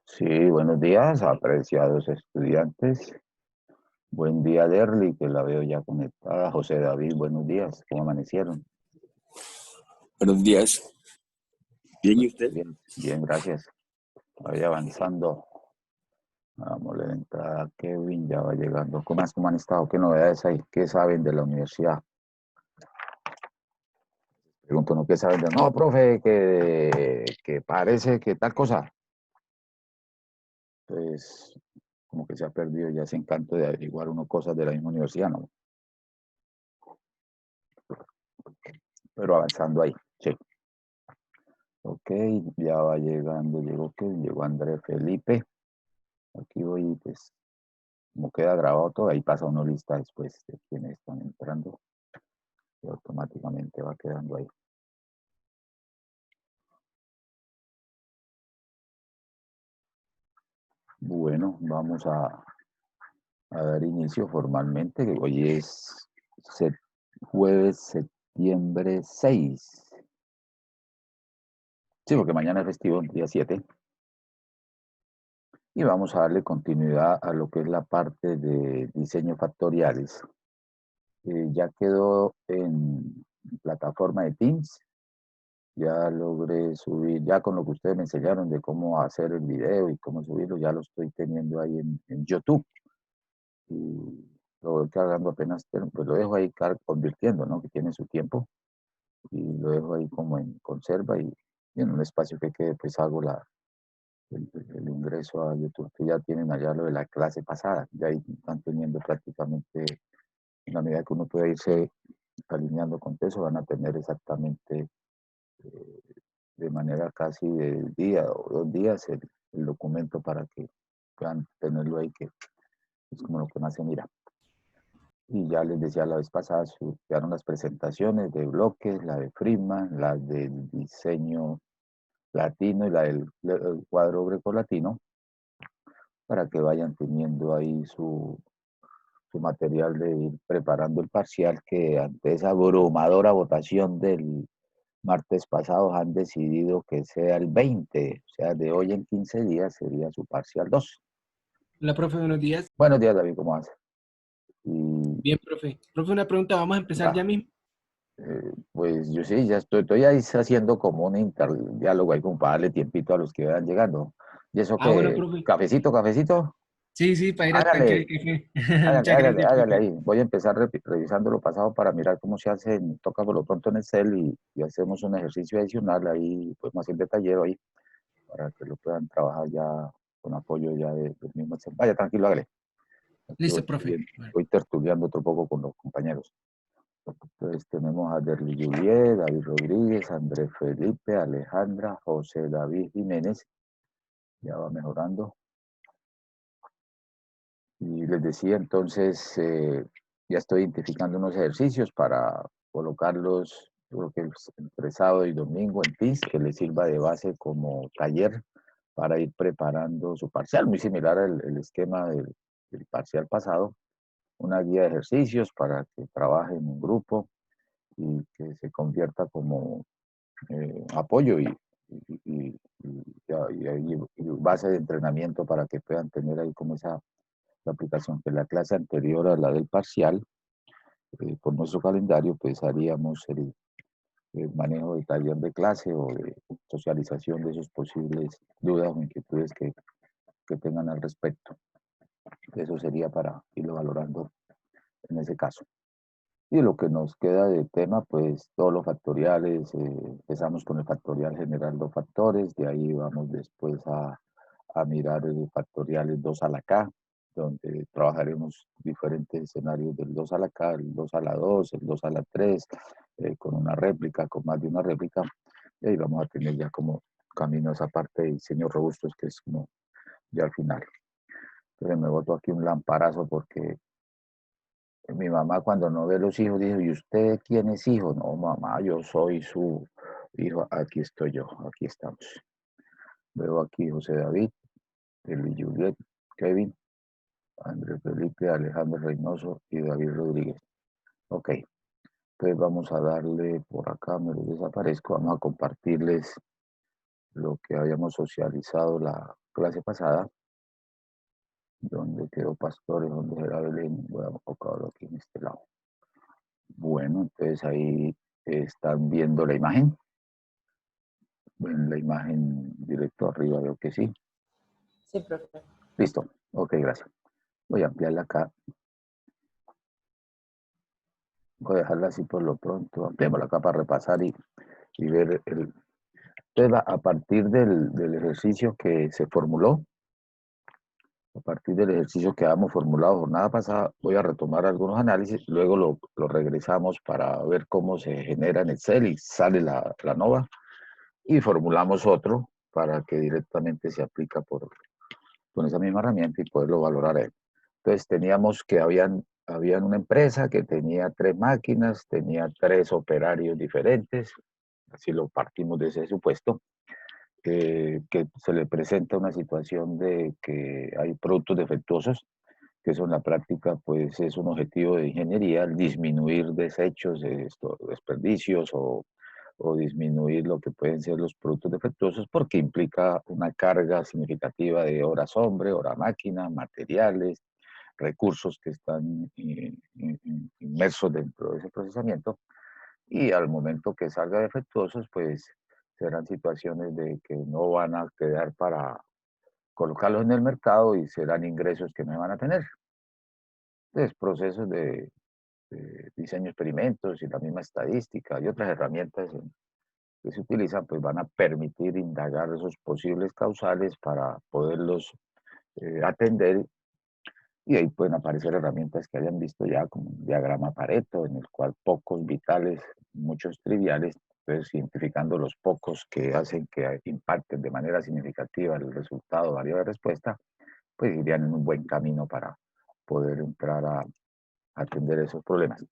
Sí, buenos días, apreciados estudiantes. Buen día, Derly, que la veo ya conectada. José David, buenos días. ¿Cómo amanecieron? Buenos días. Bien, ¿y usted? Bien, bien, gracias. Voy avanzando. Vamos a entrada a Kevin, ya va llegando. ¿Cómo han estado? ¿Qué novedades hay? ¿Qué saben de la universidad? Pregunto, ¿no? ¿Qué saben de? No, profe, que parece que tal cosa. Pues, como que se ha perdido ya ese encanto de averiguar uno cosas de la misma universidad, ¿no? Pero avanzando ahí, sí. Ok, ya va llegando, llegó André Felipe. Aquí voy, pues, como queda grabado todo, ahí pasa una lista después de quienes están entrando y automáticamente va quedando ahí. Bueno, vamos a dar inicio formalmente, que hoy es jueves, septiembre 6. Sí, porque mañana es festivo, día 7. Y vamos a darle continuidad a lo que es la parte de diseño factoriales. Ya quedó en plataforma de Teams. Ya logré subir, ya con lo que ustedes me enseñaron de cómo hacer el video y cómo subirlo, ya lo estoy teniendo ahí en YouTube. Y lo voy cargando apenas, pues lo dejo ahí convirtiendo, ¿no? Que tiene su tiempo. Y lo dejo ahí como en conserva y en un espacio que quede, pues hago el ingreso a YouTube, que ya tienen allá lo de la clase pasada. Ya ahí están teniendo prácticamente, en la medida que uno puede irse alineando con eso, van a tener exactamente eh, de manera casi de día o 2 días el documento para que puedan tenerlo ahí, que es como lo que más se mira. Y ya les decía la vez pasada, quedaron las presentaciones de bloques, la de Friedman, la del diseño latino y la del cuadro greco-latino, para que vayan teniendo ahí su material de ir preparando el parcial, que ante esa abrumadora votación del martes pasado han decidido que sea el 20, o sea, de hoy en 15 días sería su parcial 2. Hola, profe, buenos días. Buenos días, David, ¿cómo vas? Y Bien, profe. Profe, una pregunta, ¿vamos a empezar ya va, mismo? pues yo sí, ya estoy ahí haciendo como un diálogo ahí como para darle tiempito a los que vayan llegando. ¿Y eso Ah, bueno, qué? profe. ¿Cafecito, cafecito? Sí, sí, para ir a tanquear el Hágale, café. hágale, Muchas hágale, gracias, hágale profe. ahí. Voy a empezar revisando lo pasado para mirar cómo se hace. Toca por lo pronto en Excel y hacemos un ejercicio adicional ahí, pues más en detalle ahí, para que lo puedan trabajar ya con apoyo ya del mismo Excel. Vaya, tranquilo, hágale. Aquí Listo, profe. Bueno, voy tertuliando otro poco con los compañeros. Entonces tenemos a Derly Juliet, David Rodríguez, Andrés Felipe, Alejandra, José David Jiménez. Ya va mejorando. Y les decía entonces, ya estoy identificando unos ejercicios para colocarlos, yo creo que entre sábado y domingo en Teams, que les sirva de base como taller para ir preparando su parcial, muy similar al el esquema del parcial pasado, una guía de ejercicios para que trabajen en un grupo y que se convierta como apoyo y base de entrenamiento para que puedan tener ahí como esa la aplicación, que la clase anterior a la del parcial, por nuestro calendario, pues haríamos el manejo de taller de clase o de socialización de sus posibles dudas o inquietudes que tengan al respecto. Eso sería para irlo valorando en ese caso. Y lo que nos queda de tema, pues todos los factoriales, empezamos con el factorial general 2 factores, de ahí vamos después a mirar el factorial 2 a la K, donde trabajaremos diferentes escenarios del 2 a la K, el 2 a la 2, el 2 a la 3, con una réplica, con más de una réplica, y ahí vamos a tener ya como camino a esa parte de diseño robustos, que es como ya al final. Entonces me boto aquí un lamparazo porque mi mamá cuando no ve los hijos dijo, ¿y usted quién es hijo? No, mamá, yo soy su hijo. Aquí estoy yo, aquí estamos. Veo aquí José David, Eli Juliet, Kevin, Andrés Felipe, Alejandro Reynoso y David Rodríguez. Ok, pues vamos a darle por acá, me lo desaparezco, vamos a compartirles lo que habíamos socializado la clase pasada, donde quedó Pastores, donde era Belén. Voy a colocarlo aquí en este lado. Bueno, entonces ahí están viendo la imagen. En la imagen directo arriba veo que sí. Sí, profe. Listo. Ok, gracias. Voy a ampliarla acá. Voy a dejarla así por lo pronto. Ampliémosla acá para repasar y ver el... Entonces, a partir del ejercicio que se formuló, a partir del ejercicio que habíamos formulado jornada pasada, voy a retomar algunos análisis, luego lo regresamos para ver cómo se genera en Excel y sale la nova, y formulamos otro para que directamente se aplica con esa misma herramienta y poderlo valorar ahí. Entonces teníamos que habían una empresa que tenía 3 máquinas, tenía 3 operarios diferentes, así lo partimos de ese supuesto, que se le presenta una situación de que hay productos defectuosos, que eso en la práctica pues es un objetivo de ingeniería, el disminuir desechos, desperdicios o disminuir lo que pueden ser los productos defectuosos porque implica una carga significativa de horas hombre, hora máquina, materiales, recursos que están inmersos dentro de ese procesamiento y al momento que salga defectuosos pues serán situaciones de que no van a quedar para colocarlos en el mercado y serán ingresos que no van a tener. Entonces, procesos de diseño de experimentos y la misma estadística y otras herramientas que se utilizan, pues van a permitir indagar esos posibles causales para poderlos atender y ahí pueden aparecer herramientas que hayan visto ya como un diagrama Pareto en el cual pocos vitales, muchos triviales, entonces identificando los pocos que hacen que impacten de manera significativa el resultado variable de respuesta, pues irían en un buen camino para poder entrar a atender esos problemas.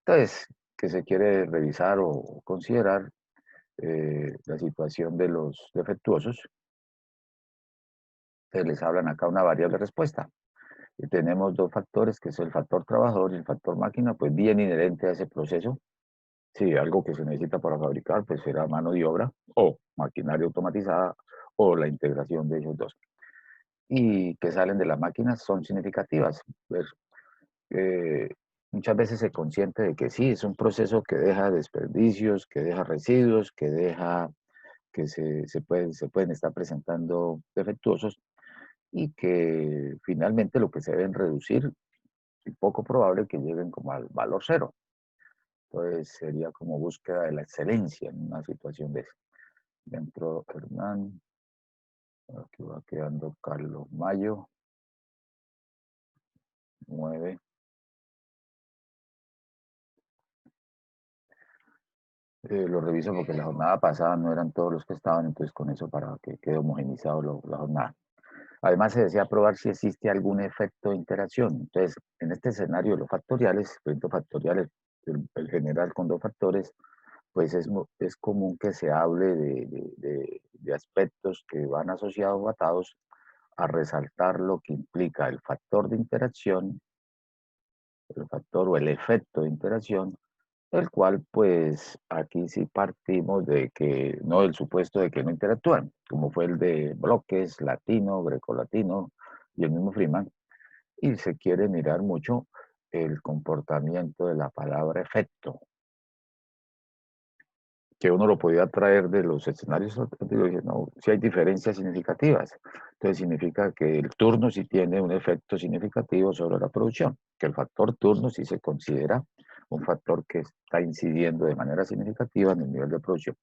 Entonces, que se quiere revisar o considerar la situación de los defectuosos, se les hablan acá una variable de respuesta. Y tenemos 2 factores, que es el factor trabajador y el factor máquina, pues bien inherente a ese proceso. Si algo que se necesita para fabricar, pues será mano de obra o maquinaria automatizada o la integración de ellos dos. Y que salen de las máquinas son significativas. Pues, muchas veces se consciente de que sí, es un proceso que deja desperdicios, que deja residuos, que deja que se pueden estar presentando defectuosos y que finalmente lo que se deben reducir es poco probable que lleguen como al valor cero. Entonces sería como búsqueda de la excelencia en una situación de esa. Dentro Hernán, aquí va quedando Carlos Mayo, 9. Lo reviso porque la jornada pasada no eran todos los que estaban, entonces con eso para que quede homogenizado la jornada. Además, se desea probar si existe algún efecto de interacción. Entonces, en este escenario de los factoriales, efectos factoriales, el general con 2 factores, pues es común que se hable de aspectos que van asociados o atados a resaltar lo que implica el factor de interacción, el factor o el efecto de interacción, el cual pues aquí sí partimos de que, no del supuesto de que no interactúan, como fue el de Bloques, latino, grecolatino y el mismo Freeman, y se quiere mirar mucho el comportamiento de la palabra efecto, que uno lo podía traer de los escenarios anteriores, no, si hay diferencias significativas. Entonces significa que el turno sí tiene un efecto significativo sobre la producción, que el factor turno sí se considera un factor que está incidiendo de manera significativa en el nivel de producción.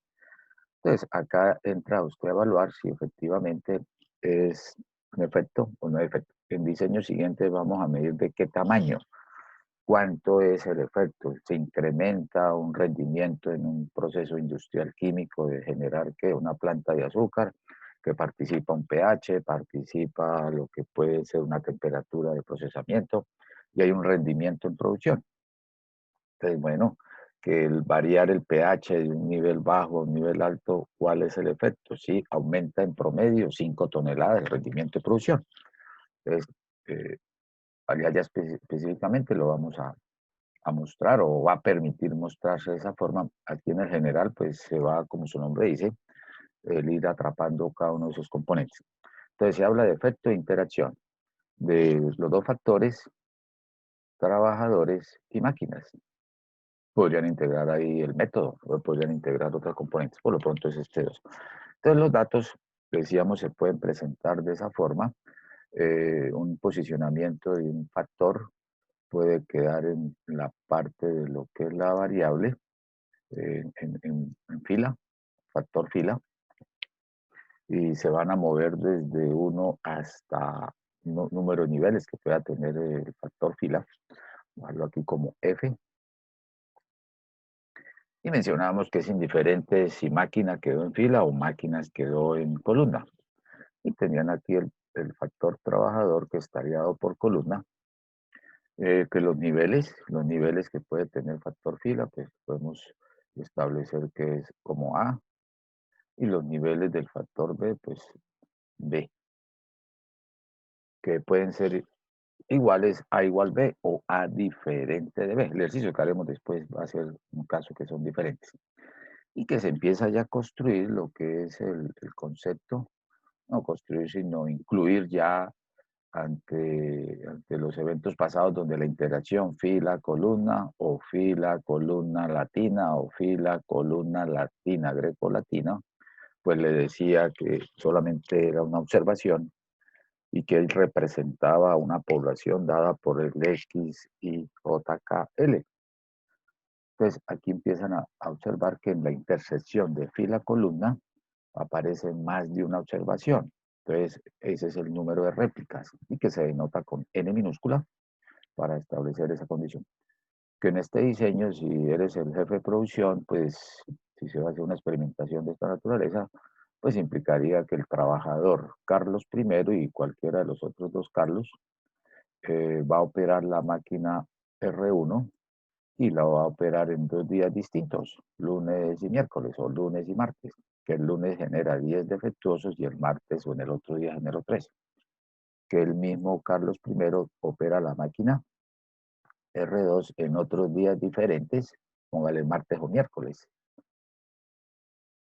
Entonces acá entra usted a evaluar si efectivamente es un efecto o no es efecto. En diseño siguiente vamos a medir de qué tamaño. ¿Cuánto es el efecto? ¿Se incrementa un rendimiento en un proceso industrial químico de generar ¿qué? Una planta de azúcar que participa un pH, participa lo que puede ser una temperatura de procesamiento y hay un rendimiento en producción? Entonces, bueno, que el variar el pH de un nivel bajo a un nivel alto, ¿cuál es el efecto? Sí, aumenta en promedio 5 toneladas el rendimiento de producción. Entonces, allá específicamente lo vamos a mostrar o va a permitir mostrarse de esa forma. Aquí en el general, pues se va, como su nombre dice, el ir atrapando cada uno de esos componentes. Entonces se habla de efecto de interacción de los dos factores, trabajadores y máquinas. Podrían integrar ahí el método, o podrían integrar otros componentes, por lo pronto es este dos. Entonces los datos, decíamos, se pueden presentar de esa forma. Un posicionamiento de un factor puede quedar en la parte de lo que es la variable, en fila, factor fila, y se van a mover desde 1 hasta número de niveles que pueda tener el factor fila. Voy a dejarlo aquí como F. Y mencionábamos que es indiferente si máquina quedó en fila o máquinas quedó en columna. Y tenían aquí el factor trabajador que estaría dado por columna, que los niveles que puede tener factor fila, pues podemos establecer que es como A, y los niveles del factor B, pues B, que pueden ser iguales A igual B o A diferente de B. El ejercicio que haremos después va a ser un caso que son diferentes. Y que se empieza ya a construir lo que es el concepto, no construir, sino incluir ya ante los eventos pasados donde la interacción fila-columna o fila-columna latina o fila-columna latina, greco-latina, pues le decía que solamente era una observación y que él representaba una población dada por el X, Y, J, K, L. Entonces aquí empiezan a observar que en la intersección de fila-columna aparece más de una observación. Entonces ese es el número de réplicas y que se denota con N minúscula para establecer esa condición. Que en este diseño, si eres el jefe de producción, pues si se va a hacer una experimentación de esta naturaleza, pues implicaría que el trabajador Carlos I y cualquiera de los otros dos Carlos va a operar la máquina R1 y la va a operar en 2 días distintos, lunes y miércoles o lunes y martes, que el lunes genera 10 defectuosos y el martes o en el otro día genera 13. Que el mismo Carlos I opera la máquina R2 en otros días diferentes, póngale martes o miércoles,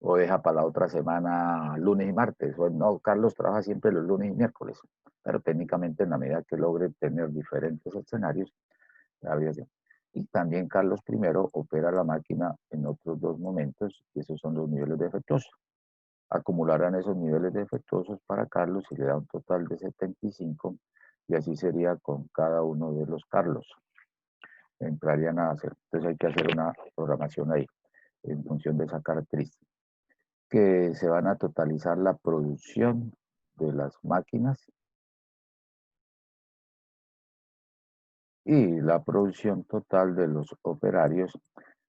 o deja para la otra semana lunes y martes, o no, Carlos trabaja siempre los lunes y miércoles, pero técnicamente en la medida que logre tener diferentes escenarios, habría sido. Y también Carlos I opera la máquina en otros dos momentos, y esos son los niveles defectuosos. Acumularán esos niveles defectuosos para Carlos y le da un total de 75, y así sería con cada uno de los Carlos. Entrarían a hacer, entonces hay que hacer una programación ahí, en función de esa característica, que se van a totalizar la producción de las máquinas y la producción total de los operarios,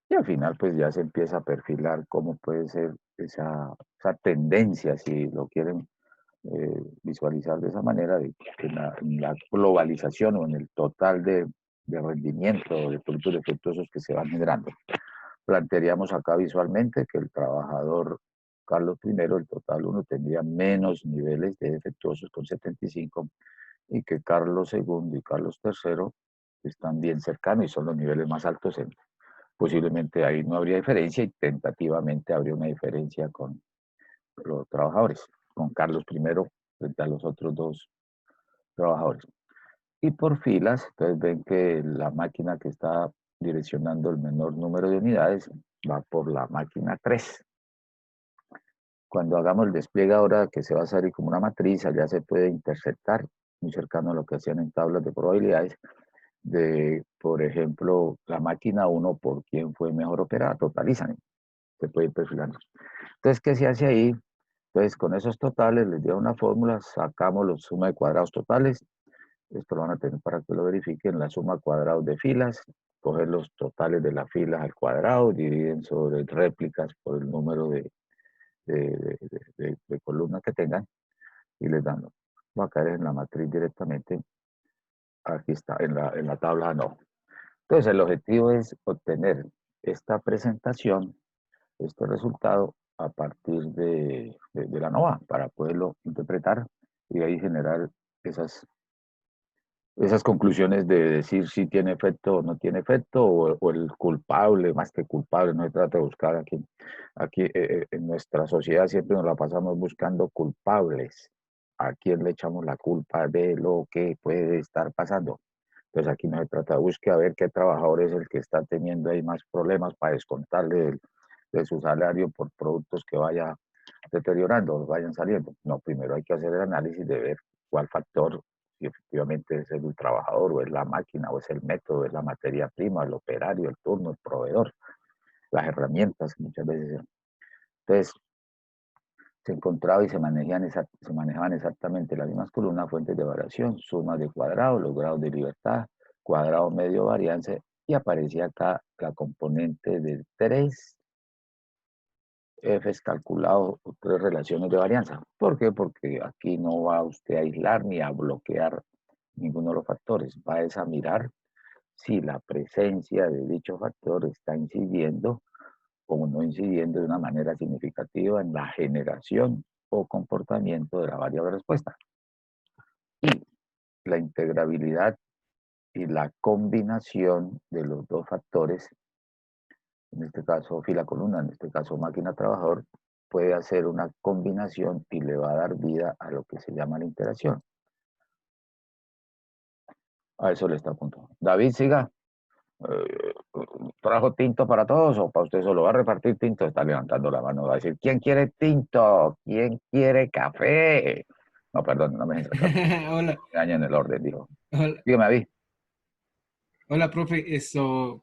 y al final pues ya se empieza a perfilar cómo puede ser esa tendencia, si lo quieren visualizar de esa manera, de que en la globalización o en el total de rendimiento de productos defectuosos que se van generando. Plantearíamos acá visualmente que el trabajador Carlos I, el total 1, tendría menos niveles de defectuosos con 75, y que Carlos II y Carlos III están bien cercanos y son los niveles más altos. Posiblemente ahí no habría diferencia y tentativamente habría una diferencia con los trabajadores, con Carlos I frente a los otros dos trabajadores. Y por filas, entonces ven que la máquina que está direccionando el menor número de unidades va por la máquina 3. Cuando hagamos el despliegue ahora, que se va a salir como una matriz, allá se puede interceptar, muy cercano a lo que hacían en tablas de probabilidades, de, por ejemplo, la máquina 1 por quién fue mejor operada, totalizan, se puede ir perfilando. Entonces, ¿qué se hace ahí? Entonces, con esos totales les dio una fórmula, sacamos la suma de cuadrados totales. Esto lo van a tener para que lo verifiquen, la suma cuadrados de filas, coger los totales de las filas al cuadrado, dividen sobre réplicas por el número de columnas que tengan y les dan. Va a caer en la matriz directamente. Aquí está, en la tabla no. Entonces, el objetivo es obtener esta presentación, este resultado, a partir de la NOVA, para poderlo interpretar y ahí generar esas esas conclusiones de decir si tiene efecto o no tiene efecto, o el culpable, más que culpable, no se trata de buscar aquí en nuestra sociedad siempre nos la pasamos buscando culpables. ¿A quién le echamos la culpa de lo que puede estar pasando? Entonces aquí no se trata de buscar a ver qué trabajador es el que está teniendo ahí más problemas para descontarle de su salario por productos que vaya deteriorando o vayan saliendo. No, primero hay que hacer el análisis de ver cuál factor, si efectivamente es el trabajador o es la máquina o es el método, es la materia prima, el operario, el turno, el proveedor, las herramientas que muchas veces. Entonces, se encontraba y se manejaban exactamente las mismas columnas, fuentes de variación, sumas de cuadrados, los grados de libertad, cuadrado medio varianza, y aparecía acá la componente de 3 Fs calculados o 3 relaciones de varianza. ¿Por qué? Porque aquí no va usted a aislar ni a bloquear ninguno de los factores, va a mirar si la presencia de dicho factor está incidiendo o no incidiendo de una manera significativa en la generación o comportamiento de la variable respuesta. Y la integrabilidad y la combinación de los dos factores, en este caso fila-columna, en este caso máquina-trabajador, puede hacer una combinación y le va a dar vida a lo que se llama la interacción. A eso le está apuntando. David, siga. ¿Trajo tinto para todos o para usted solo? ¿Va a repartir tinto? Está levantando la mano, va a decir, ¿quién quiere tinto? ¿Quién quiere café? No, perdón, no me dejen sacar. Hola, Engañen el orden, dijo. hola, Dígame, David. hola, profe.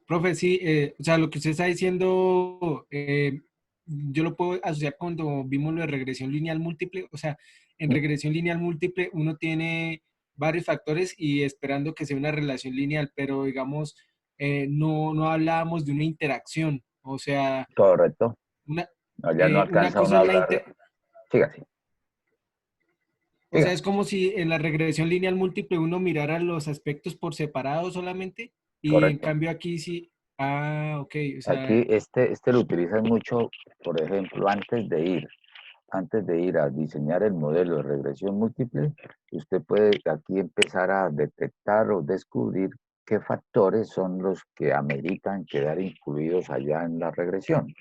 Profe, sí, o sea, lo que usted está diciendo, yo lo puedo asociar cuando vimos lo de regresión lineal múltiple. O sea, en regresión lineal múltiple uno tiene varios factores y esperando que sea una relación lineal, pero digamos, no hablábamos de una interacción. O sea, Correcto. una, No, ya no una alcanza uno cosa a es la hablar. inter. Siga así. O sea, Siga. es como si en la regresión lineal múltiple uno mirara los aspectos por separado solamente y en Correcto. cambio aquí sí. Ah, ok. O sea, Aquí este lo utilizan mucho, por ejemplo, antes de ir a diseñar el modelo de regresión múltiple, usted puede aquí empezar a detectar o descubrir qué factores son los que ameritan quedar incluidos allá en la regresión.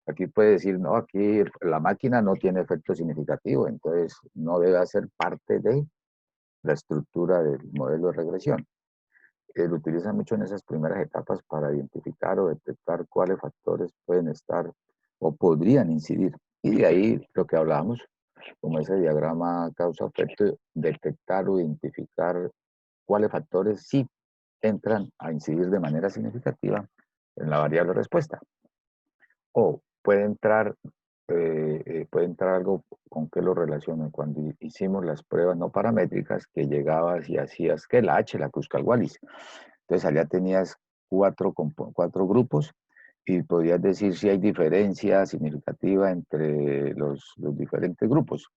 Aquí puede decir, no, aquí la máquina no tiene efecto significativo, entonces no debe ser parte de la estructura del modelo de regresión. Lo utilizan mucho en esas primeras etapas para identificar o detectar cuáles factores pueden estar o podrían incidir. Y de ahí lo que hablábamos, como ese diagrama causa-efecto, detectar o identificar cuáles factores sí entran a incidir de manera significativa en la variable respuesta. O puede entrar algo con que lo relacionen. Cuando hicimos las pruebas no paramétricas, que llegabas y hacías que la H, la Kruskal-Wallis. Entonces allá tenías cuatro grupos y podías decir si hay diferencia significativa entre los diferentes grupos.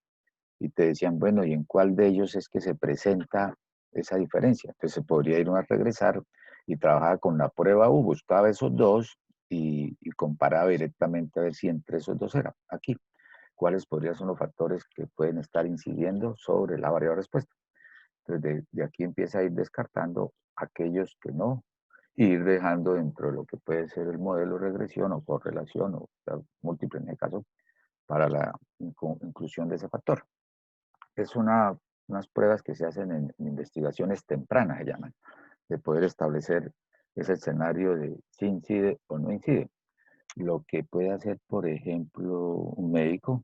Y te decían, bueno, ¿y en cuál de ellos es que se presenta esa diferencia? Entonces se podría ir uno a regresar y trabajaba con la prueba U, buscaba esos dos y comparaba directamente a ver si entre esos dos era. Aquí, ¿cuáles podrían ser los factores que pueden estar incidiendo sobre la variable respuesta? Entonces de aquí empieza a ir descartando aquellos que no, y ir dejando dentro de lo que puede ser el modelo de regresión o correlación o múltiple en el caso, para la inclusión de ese factor. Es unas pruebas que se hacen en investigaciones tempranas, se llaman, de poder establecer ese escenario de si incide o no incide. Lo que puede hacer, por ejemplo, un médico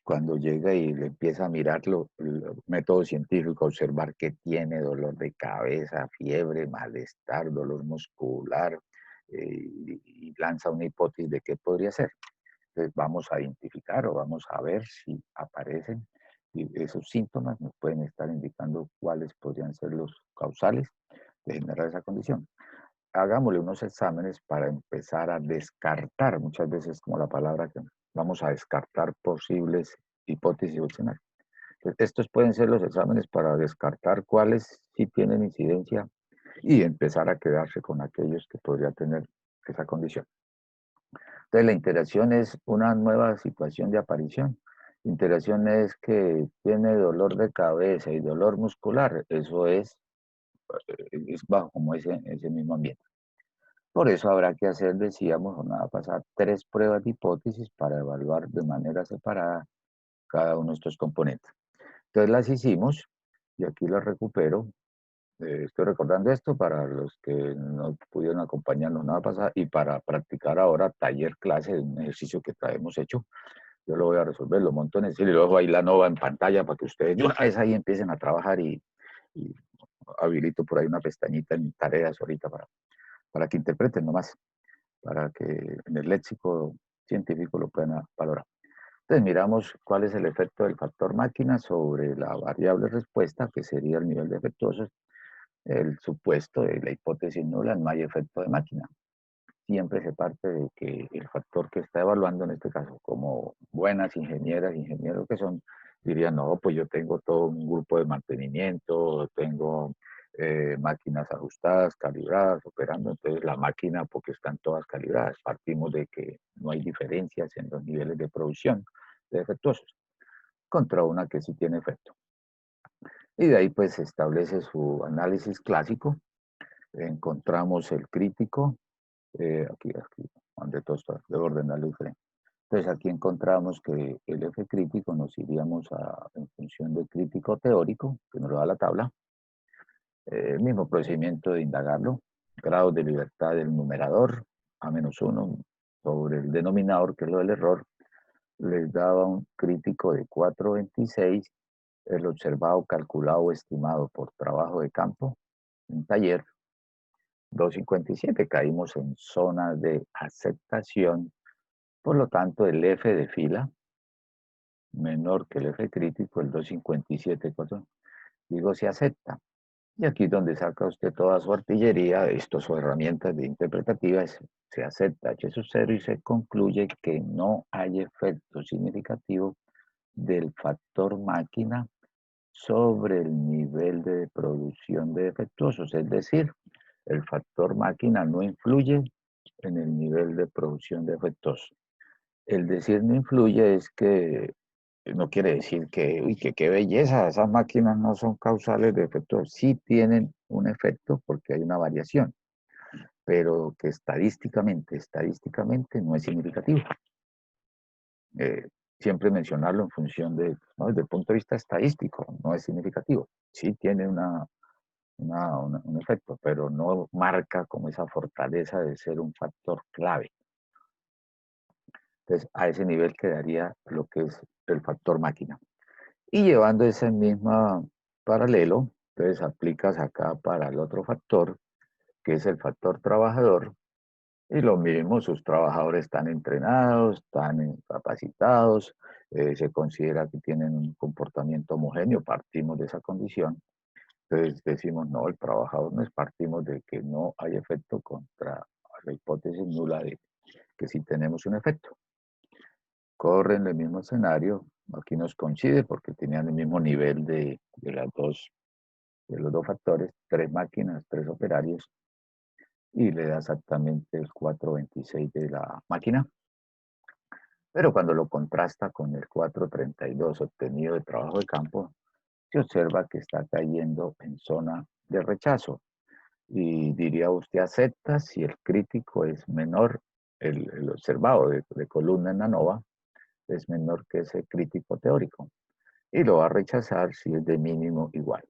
cuando llega y le empieza a mirar el método científico, observar que tiene dolor de cabeza, fiebre, malestar, dolor muscular, y lanza una hipótesis de qué podría ser. Entonces vamos a identificar o vamos a ver si aparecen y esos síntomas, nos pueden estar indicando cuáles podrían ser los causales de generar esa condición. Hagámosle unos exámenes para empezar a descartar, muchas veces como la palabra que vamos a descartar posibles hipótesis o escenarios. Entonces, estos pueden ser los exámenes para descartar cuáles sí tienen incidencia y empezar a quedarse con aquellos que podría tener esa condición. Entonces, la interacción es una nueva situación de aparición. Interacción es que tiene dolor de cabeza y dolor muscular. Eso es es bajo como ese mismo ambiente. Por eso habrá que hacer, decíamos, jornada pasada, 3 pruebas de hipótesis para evaluar de manera separada cada uno de estos componentes. Entonces las hicimos, y aquí las recupero. Estoy recordando esto para los que no pudieron acompañarnos nada pasada y para practicar ahora taller clase de un ejercicio que traemos hecho. Yo lo voy a resolver, lo monto en el y luego ahí la nova en pantalla para que ustedes de una vez ahí empiecen a trabajar y habilito por ahí una pestañita en tareas ahorita para que interpreten nomás, para que en el léxico científico lo puedan valorar. Entonces miramos cuál es el efecto del factor máquina sobre la variable respuesta, que sería el nivel defectuoso. El supuesto de la hipótesis nula, no hay efecto de máquina. Siempre se parte de que el factor que está evaluando, en este caso, como buenas ingenieras, ingenieros que son, dirían, no, pues yo tengo todo un grupo de mantenimiento, tengo máquinas ajustadas, calibradas, operando, entonces la máquina, porque están todas calibradas, partimos de que no hay diferencias en los niveles de producción de defectuosos, contra una que sí tiene efecto. Y de ahí pues se establece su análisis clásico, encontramos el crítico, aquí, donde todo está, debo ordenarlo diferente. Entonces aquí encontramos que el F crítico nos iríamos en función del crítico teórico, que nos lo da la tabla, el mismo procedimiento de indagarlo, grado de libertad del numerador, A-1, sobre el denominador, que es lo del error, les daba un crítico de 4.26, el observado, calculado o estimado por trabajo de campo, en taller, 2.57, caímos en zona de aceptación, por lo tanto el F de fila, menor que el F crítico, el 2.57, digo, se acepta. Y aquí es donde saca usted toda su artillería, estas son herramientas de interpretativas, se acepta H sub 0 y se concluye que no hay efecto significativo del factor máquina sobre el nivel de producción de defectuosos, es decir, el factor máquina no influye en el nivel de producción de defectuosos. El decir no influye es que no quiere decir que, uy, que qué belleza, esas máquinas no son causales de efectos. Sí tienen un efecto porque hay una variación, pero que estadísticamente no es significativo. Siempre mencionarlo en función de, ¿no? Desde el punto de vista estadístico, no es significativo. Sí tiene un efecto, pero no marca como esa fortaleza de ser un factor clave. Entonces, a ese nivel quedaría lo que es el factor máquina. Y llevando ese mismo paralelo, entonces aplicas acá para el otro factor, que es el factor trabajador, y lo mismo, sus trabajadores están entrenados, están capacitados, se considera que tienen un comportamiento homogéneo, partimos de esa condición. Entonces decimos, no, el trabajador no es, partimos de que no hay efecto contra la hipótesis nula de que sí tenemos un efecto. Corren el mismo escenario, aquí nos coincide porque tenían el mismo nivel de los dos factores, 3 máquinas, 3 operarios, y le da exactamente el 4.26 de la máquina. Pero cuando lo contrasta con el 4.32 obtenido de trabajo de campo, se observa que está cayendo en zona de rechazo. Y diría usted acepta si el crítico es menor, el observado de columna en ANOVA es menor que ese crítico teórico. Y lo va a rechazar si es de mínimo igual.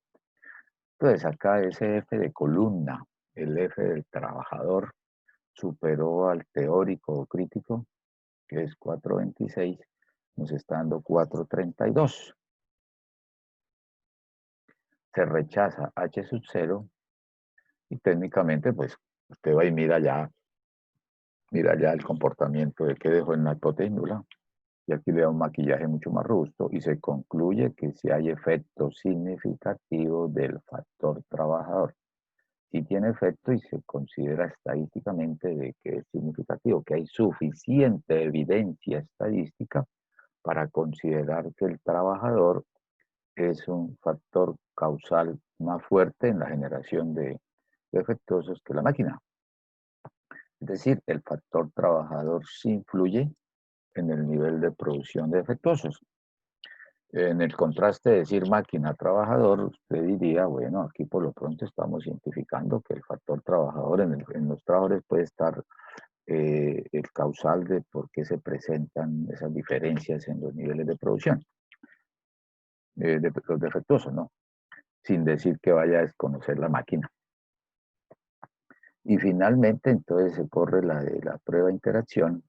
Entonces acá ese F de columna, el F del trabajador, superó al teórico o crítico, que es 4.26, nos está dando 4.32. Se rechaza H sub 0 y técnicamente pues usted va y mira ya el comportamiento de que dejó en la hipótesis nula y aquí le da un maquillaje mucho más robusto y se concluye que si hay efecto significativo del factor trabajador. Si tiene efecto y se considera estadísticamente de que es significativo, que hay suficiente evidencia estadística para considerar que el trabajador es un factor causal más fuerte en la generación de defectuosos que la máquina. Es decir, el factor trabajador sí influye en el nivel de producción de defectuosos. En el contraste de decir máquina, trabajador, usted diría, bueno, aquí por lo pronto estamos identificando que el factor trabajador en los trabajadores puede estar el causal de por qué se presentan esas diferencias en los niveles de producción, de los defectuosos, ¿no? Sin decir que vaya a desconocer la máquina. Y finalmente, entonces se corre la de la prueba de interacción.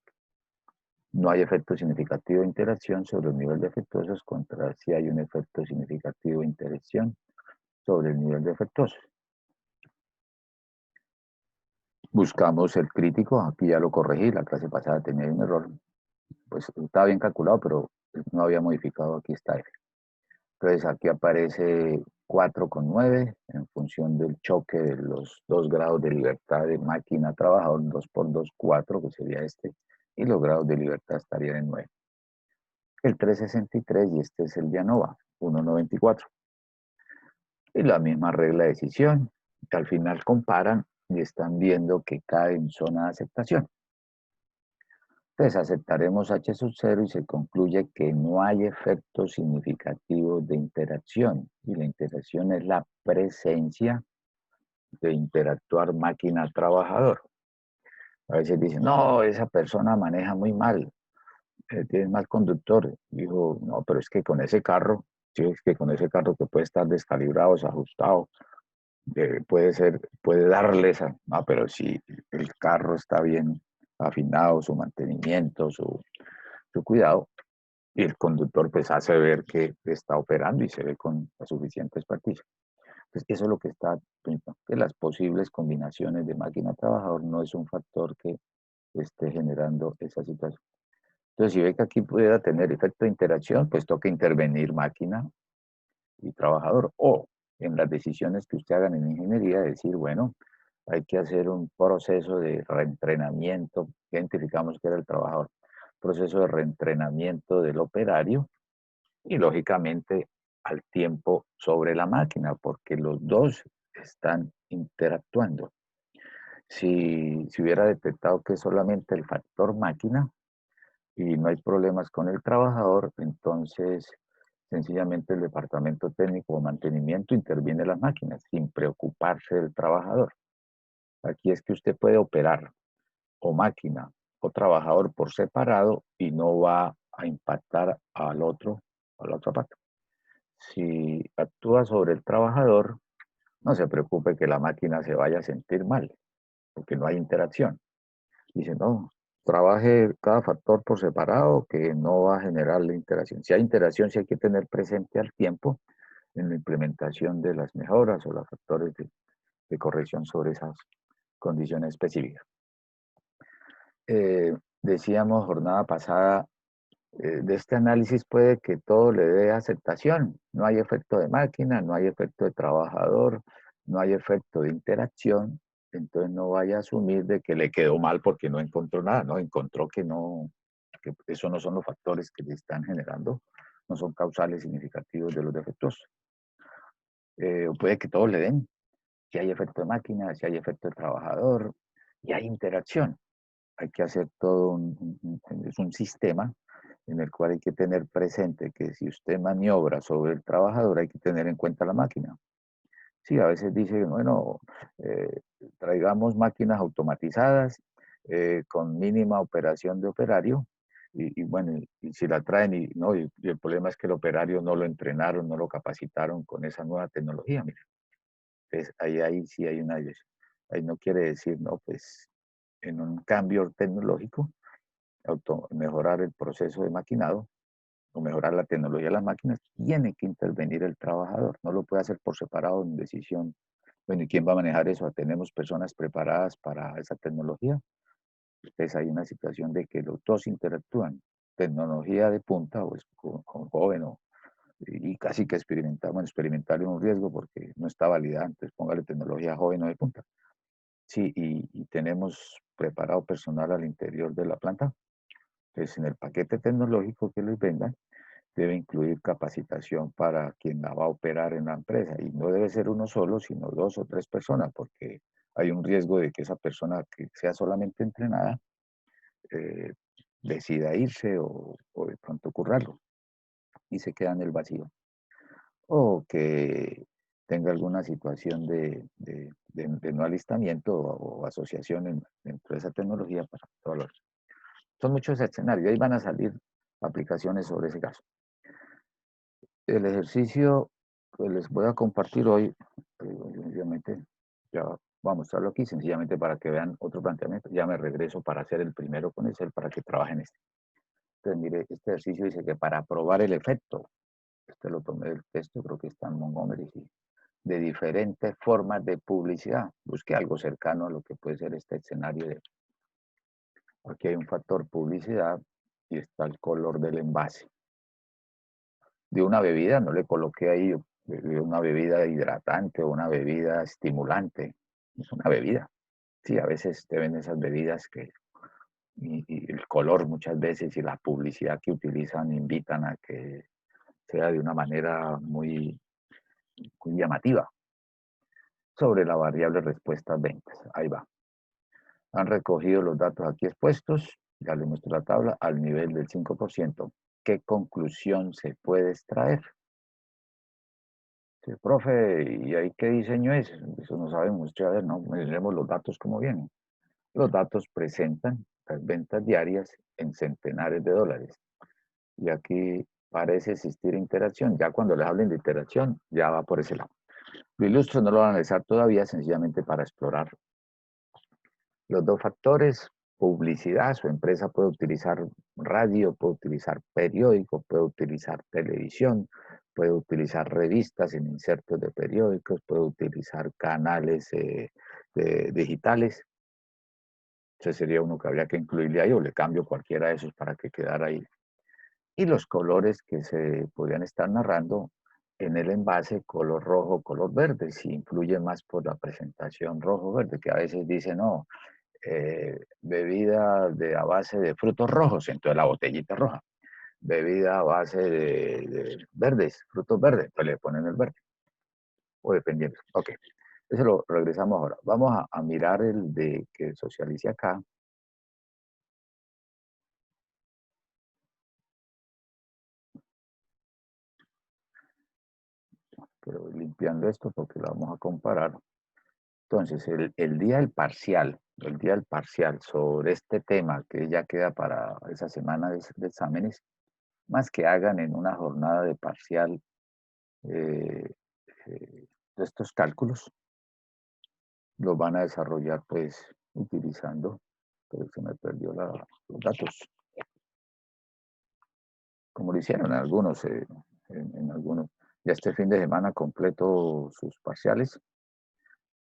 No hay efecto significativo de interacción sobre el nivel de defectuosos contra si hay un efecto significativo de interacción sobre el nivel de defectuosos. Buscamos el crítico, aquí ya lo corregí, la clase pasada tenía un error, pues estaba bien calculado, pero no había modificado, aquí está F. Entonces aquí aparece 4,9 en función del choque de los 2 grados de libertad de máquina trabajador, 2 por 2, 4, que sería este, y los grados de libertad estarían en 9. El 363 y este es el de ANOVA, 1,94. Y la misma regla de decisión, que al final comparan y están viendo que cae en zona de aceptación. Entonces aceptaremos H sub 0 y se concluye que no hay efectos significativos de interacción. Y la interacción es la presencia de interactuar máquina-trabajador. A veces dicen, no, esa persona maneja muy mal, tiene mal conductor. Dijo, no, pero es que con ese carro, sí, es que con ese carro que puede estar descalibrado, desajustado, puede darle esa, no, pero si el carro está bien afinado, su mantenimiento, su cuidado, y el conductor pues hace ver que está operando y se ve con la suficiente expertise. Entonces, eso es lo que está, que las posibles combinaciones de máquina-trabajador no es un factor que esté generando esa situación. Entonces, si ve que aquí pudiera tener efecto de interacción, pues toca intervenir máquina y trabajador. O en las decisiones que usted hagan en ingeniería, decir, bueno, hay que hacer un proceso de reentrenamiento, identificamos que era el trabajador, proceso de reentrenamiento del operario y lógicamente al tiempo sobre la máquina, porque los dos están interactuando. Si hubiera detectado que es solamente el factor máquina y no hay problemas con el trabajador, entonces sencillamente el departamento técnico de mantenimiento interviene las máquinas sin preocuparse del trabajador. Aquí es que usted puede operar o máquina o trabajador por separado y no va a impactar al otro, a la otra parte. Si actúa sobre el trabajador, no se preocupe que la máquina se vaya a sentir mal, porque no hay interacción. Dice, no, trabaje cada factor por separado que no va a generar la interacción. Si hay interacción, sí hay que tener presente al tiempo en la implementación de las mejoras o los factores de corrección sobre esas condiciones específicas. Decíamos jornada pasada, de este análisis puede que todo le dé aceptación. No hay efecto de máquina, no hay efecto de trabajador, no hay efecto de interacción. Entonces no vaya a asumir de que le quedó mal porque no encontró nada, ¿no? Encontró que no, que eso no son los factores que le están generando, no son causales significativos de los defectos. O puede que todos le den, si hay efecto de máquina, si hay efecto de trabajador, y hay interacción. Hay que hacer todo es un sistema en el cual hay que tener presente que si usted maniobra sobre el trabajador, hay que tener en cuenta la máquina. Sí, a veces dice, bueno, traigamos máquinas automatizadas con mínima operación de operario, y bueno, y si la traen, no, y el problema es que el operario no lo entrenaron, no lo capacitaron con esa nueva tecnología, mira. Entonces, ahí sí hay una dirección. Ahí no quiere decir, no, pues en un cambio tecnológico, mejorar el proceso de maquinado o mejorar la tecnología de las máquinas, tiene que intervenir el trabajador. No lo puede hacer por separado en decisión. Bueno, ¿y quién va a manejar eso? ¿Tenemos personas preparadas para esa tecnología? Entonces hay una situación de que los dos interactúan. Tecnología de punta o es con joven y casi que experimental. Bueno, experimental es un riesgo porque no está validada, entonces póngale tecnología joven o de punta. Sí, y tenemos preparado personal al interior de la planta. Entonces, en el paquete tecnológico que les vendan, debe incluir capacitación para quien la va a operar en la empresa. Y no debe ser uno solo, sino 2 o 3 personas, porque hay un riesgo de que esa persona que sea solamente entrenada decida irse o de pronto currarlo. y se queda en el vacío. O que tenga alguna situación de no alistamiento o asociación dentro de esa tecnología para todos los... Son muchos escenarios, ahí van a salir aplicaciones sobre ese caso. El ejercicio que les voy a compartir hoy, obviamente, ya voy a mostrarlo aquí, sencillamente para que vean otro planteamiento. Ya me regreso para hacer el primero con Excel para que trabajen este. Entonces, mire, este ejercicio dice que para probar el efecto, este lo tomé del texto, creo que está en Montgomery, sí, de diferentes formas de publicidad. Busque algo cercano a lo que puede ser este escenario de... Aquí hay un factor publicidad y está el color del envase. De una bebida, no le coloqué ahí una bebida hidratante o una bebida estimulante. Es una bebida. Sí, a veces te ven esas bebidas que... Y el color muchas veces y la publicidad que utilizan invitan a que sea de una manera muy, muy llamativa. Sobre la variable respuesta ventas. Ahí va. Han recogido los datos aquí expuestos, ya les muestro la tabla, al nivel del 5%. ¿Qué conclusión se puede extraer? Sí, profe, ¿y ahí qué diseño es? Eso no sabemos, a ver, no, miremos los datos como vienen. Los datos presentan las ventas diarias en centenares de dólares. Y aquí parece existir interacción. Ya cuando les hablen de interacción, ya va por ese lado. Lo ilustro, no lo van a analizar todavía, sencillamente para explorar los dos factores. Publicidad, su empresa puede utilizar radio, puede utilizar periódico, puede utilizar televisión, puede utilizar revistas en insertos de periódicos, puede utilizar canales digitales. Ese sería uno que habría que incluirle ahí o le cambio cualquiera de esos para que quedara ahí. Y los colores que se podrían estar narrando en el envase, color rojo, color verde, si influye más por la presentación rojo-verde, que a veces dicen, no, bebida a base de frutos rojos, entonces la botellita roja. Bebida a base de verdes, frutos verdes, entonces le ponen el verde. O dependiendo. Ok, eso lo regresamos ahora. Vamos a mirar el de que socialice acá. Pero voy limpiando esto porque lo vamos a comparar. Entonces, el día del parcial sobre este tema que ya queda para esa semana de exámenes, más que hagan en una jornada de parcial eh, de estos cálculos, los van a desarrollar pues utilizando, pero se me perdió los datos, como lo hicieron algunos, en algunos. Ya este fin de semana completo sus parciales,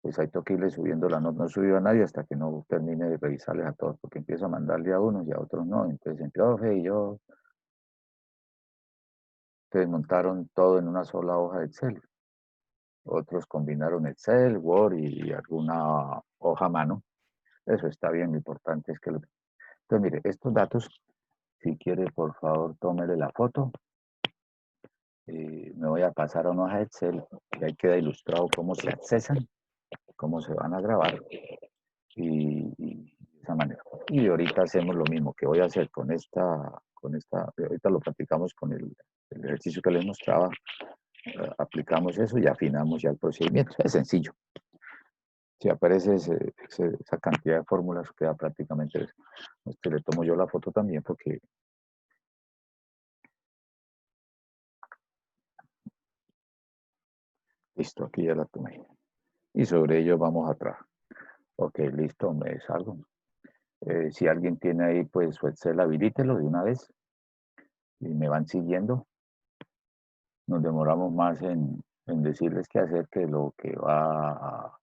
pues ahí toca irle subiendo la nota. No subió a nadie hasta que no termine de revisarles a todos, porque empiezo a mandarle a unos y a otros no. Entonces, profe, y yo, ustedes montaron todo en una sola hoja de Excel. Otros combinaron Excel, Word y alguna hoja a mano. Eso está bien, lo importante es que lo... Entonces, mire, estos datos, si quiere, por favor, tómele la foto. Me voy a pasar a una hoja de Excel y ahí queda ilustrado cómo se accesan, cómo se van a grabar y de esa manera. Y ahorita hacemos lo mismo que voy a hacer con esta, ahorita lo practicamos con el ejercicio que les mostraba, aplicamos eso y afinamos ya el procedimiento. Es sencillo. Si aparece esa cantidad de fórmulas, queda prácticamente eso. Le tomo yo la foto también porque... Listo, aquí ya la tomé. Y sobre ello vamos atrás. Ok, listo, me salgo. Si alguien tiene ahí, pues su Excel, habilítelo de una vez. Y me van siguiendo. Nos demoramos más en decirles qué hacer que lo que va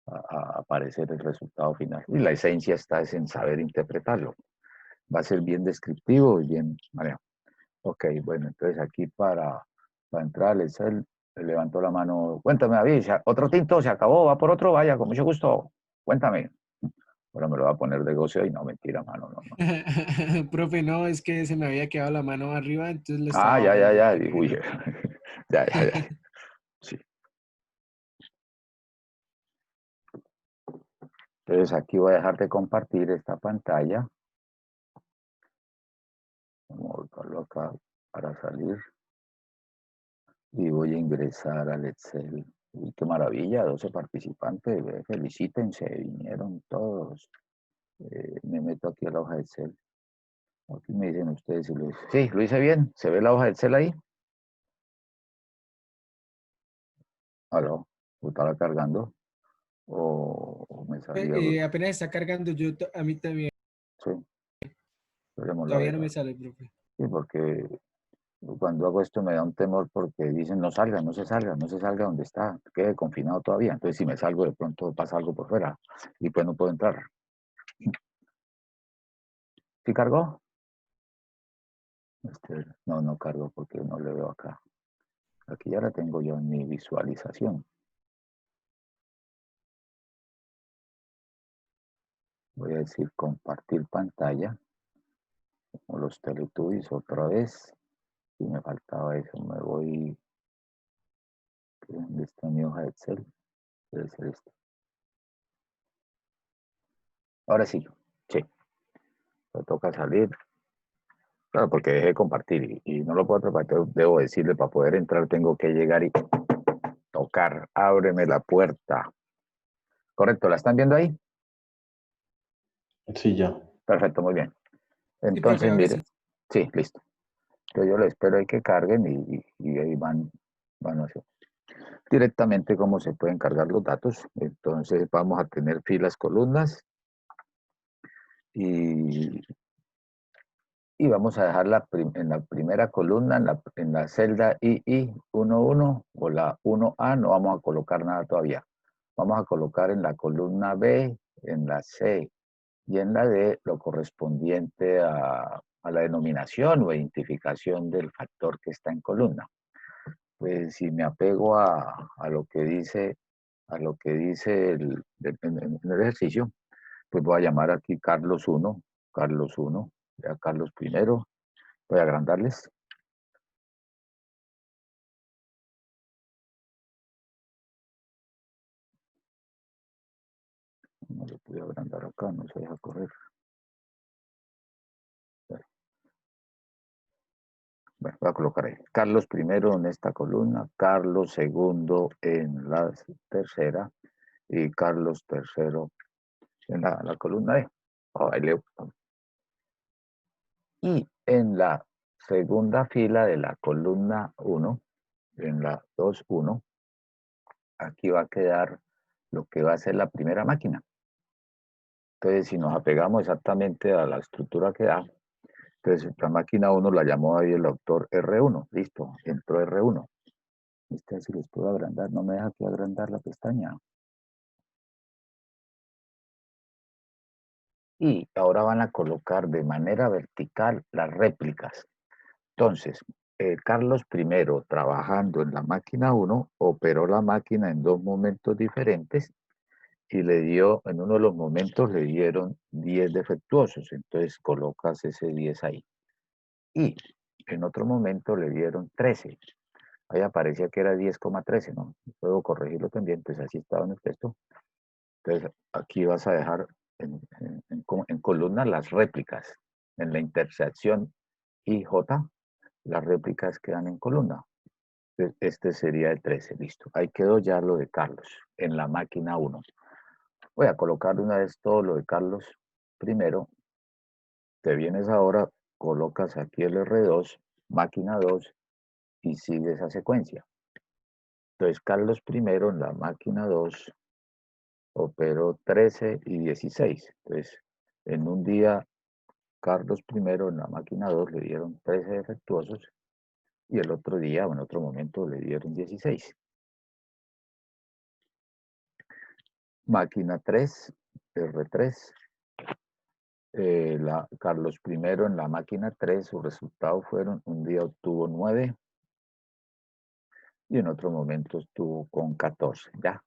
a aparecer el resultado final. Y la esencia está es en saber interpretarlo. Va a ser bien descriptivo y bien manejado. Ok, bueno, entonces aquí para entrar al Excel, levantó la mano. Cuéntame, David, ¿otro tinto se acabó? ¿Va por otro? Vaya, con mucho gusto. Cuéntame. Ahora me lo va a poner de gozo y no, mentira, mano, no, no. Profe, no, es que se me había quedado la mano arriba, entonces le Ah, estaba ya, ya, bajando. ya. Qué Uy, pena. ya, ya, ya. Sí. Entonces aquí voy a dejar de compartir esta pantalla. Vamos a colocarlo acá para salir. y voy a ingresar al Excel. Uy, qué maravilla, 12 participantes, felicítense, vinieron todos. Me meto aquí a la hoja de Excel. Aquí me dicen ustedes si lo hice. Sí, lo hice bien. ¿Se ve la hoja de Excel ahí? ¿Aló? ¿O estaba cargando? ¿O me salí algo? Apenas está cargando, a mí también, Sí, esperemos la todavía no verdad. me sale, profe. Sí, porque cuando hago esto me da un temor porque dicen no salga, no se salga, no se salga donde está, quede confinado todavía. Entonces si me salgo de pronto pasa algo por fuera y pues no puedo entrar. ¿Sí cargó? No, no cargo porque no le veo acá. Aquí ya la tengo yo en mi visualización. Voy a decir compartir pantalla, como los Teletubbies otra vez. Si me faltaba eso, me voy. ¿Dónde está mi hoja de Excel? Debe ser esto. Ahora sí, sí. Me toca salir. Claro, porque dejé de compartir y no lo puedo atrapar. Debo decirle, para poder entrar tengo que llegar y tocar. Ábreme la puerta. Correcto, ¿la están viendo ahí? Sí, ya. Perfecto, muy bien. Sí, profe, Entonces, ahora sí. mire, sí, listo. Entonces yo le espero ahí que carguen y ahí van a hacer directamente cómo se pueden cargar los datos. Entonces vamos a tener filas, columnas y, y vamos a dejar en la primera columna, en la celda II11 o la 1A, no vamos a colocar nada todavía. Vamos a colocar en la columna B, en la C y en la D lo correspondiente a la denominación o identificación del factor que está en columna. Pues si me apego a lo que dice, en el ejercicio, pues voy a llamar aquí Carlos 1, ya Carlos primero, voy a agrandarles. No lo pude agrandar acá, no se deja correr. Bueno, voy a colocar ahí. Carlos primero en esta columna, Carlos segundo en la tercera y Carlos tercero en la columna D. Ahí leo. Y en la segunda fila de la columna 1, en la 2.1, aquí va a quedar lo que va a ser la primera máquina. Entonces, si nos apegamos exactamente a la estructura que da, entonces la máquina 1 la llamó ahí el autor R1. Listo, entró R1. Si les puedo agrandar, no me deja aquí agrandar la pestaña. Y ahora van a colocar de manera vertical las réplicas. Entonces, Carlos I, trabajando en la máquina 1, operó la máquina en dos momentos diferentes y le dio, en uno de los momentos le dieron 10 defectuosos, entonces colocas ese 10 ahí. Y en otro momento le dieron 13. Ahí aparecía que era 10,13, ¿no? Puedo corregirlo también, pues así estaba en el texto. Entonces, aquí vas a dejar en columna las réplicas. En la intersección IJ, las réplicas quedan en columna. Este sería el 13, listo. Ahí quedó ya lo de Carlos, en la máquina 1. Voy a colocar una vez todo lo de Carlos primero. Te vienes ahora, colocas aquí el R2, máquina 2, y sigue esa secuencia. Entonces, Carlos primero en la máquina 2 operó 13 y 16. Entonces, en un día, Carlos primero en la máquina 2 le dieron 13 defectuosos y el otro día, o en otro momento, le dieron 16. Máquina 3, R3. Carlos I en la máquina 3, sus resultados fueron, un día obtuvo 9 y en otro momento estuvo con 14. Ya,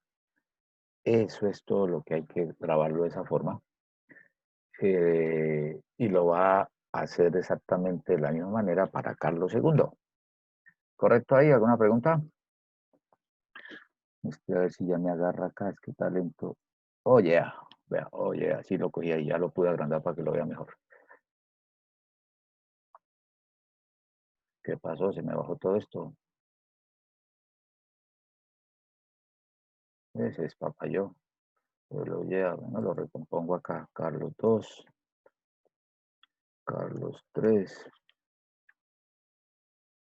eso es todo lo que hay que grabarlo de esa forma. Y lo va a hacer exactamente de la misma manera para Carlos II. ¿Correcto ahí? ¿Alguna pregunta? A ver si ya me agarra acá, es que talento. Oh, yeah. Vea, oh, yeah, así lo cogí ahí, ya lo pude agrandar para que lo vea mejor. ¿Qué pasó? Se me bajó todo esto. Ese es Papayo. Lo lleva, bueno, lo recompongo acá. Carlos 2, Carlos 3,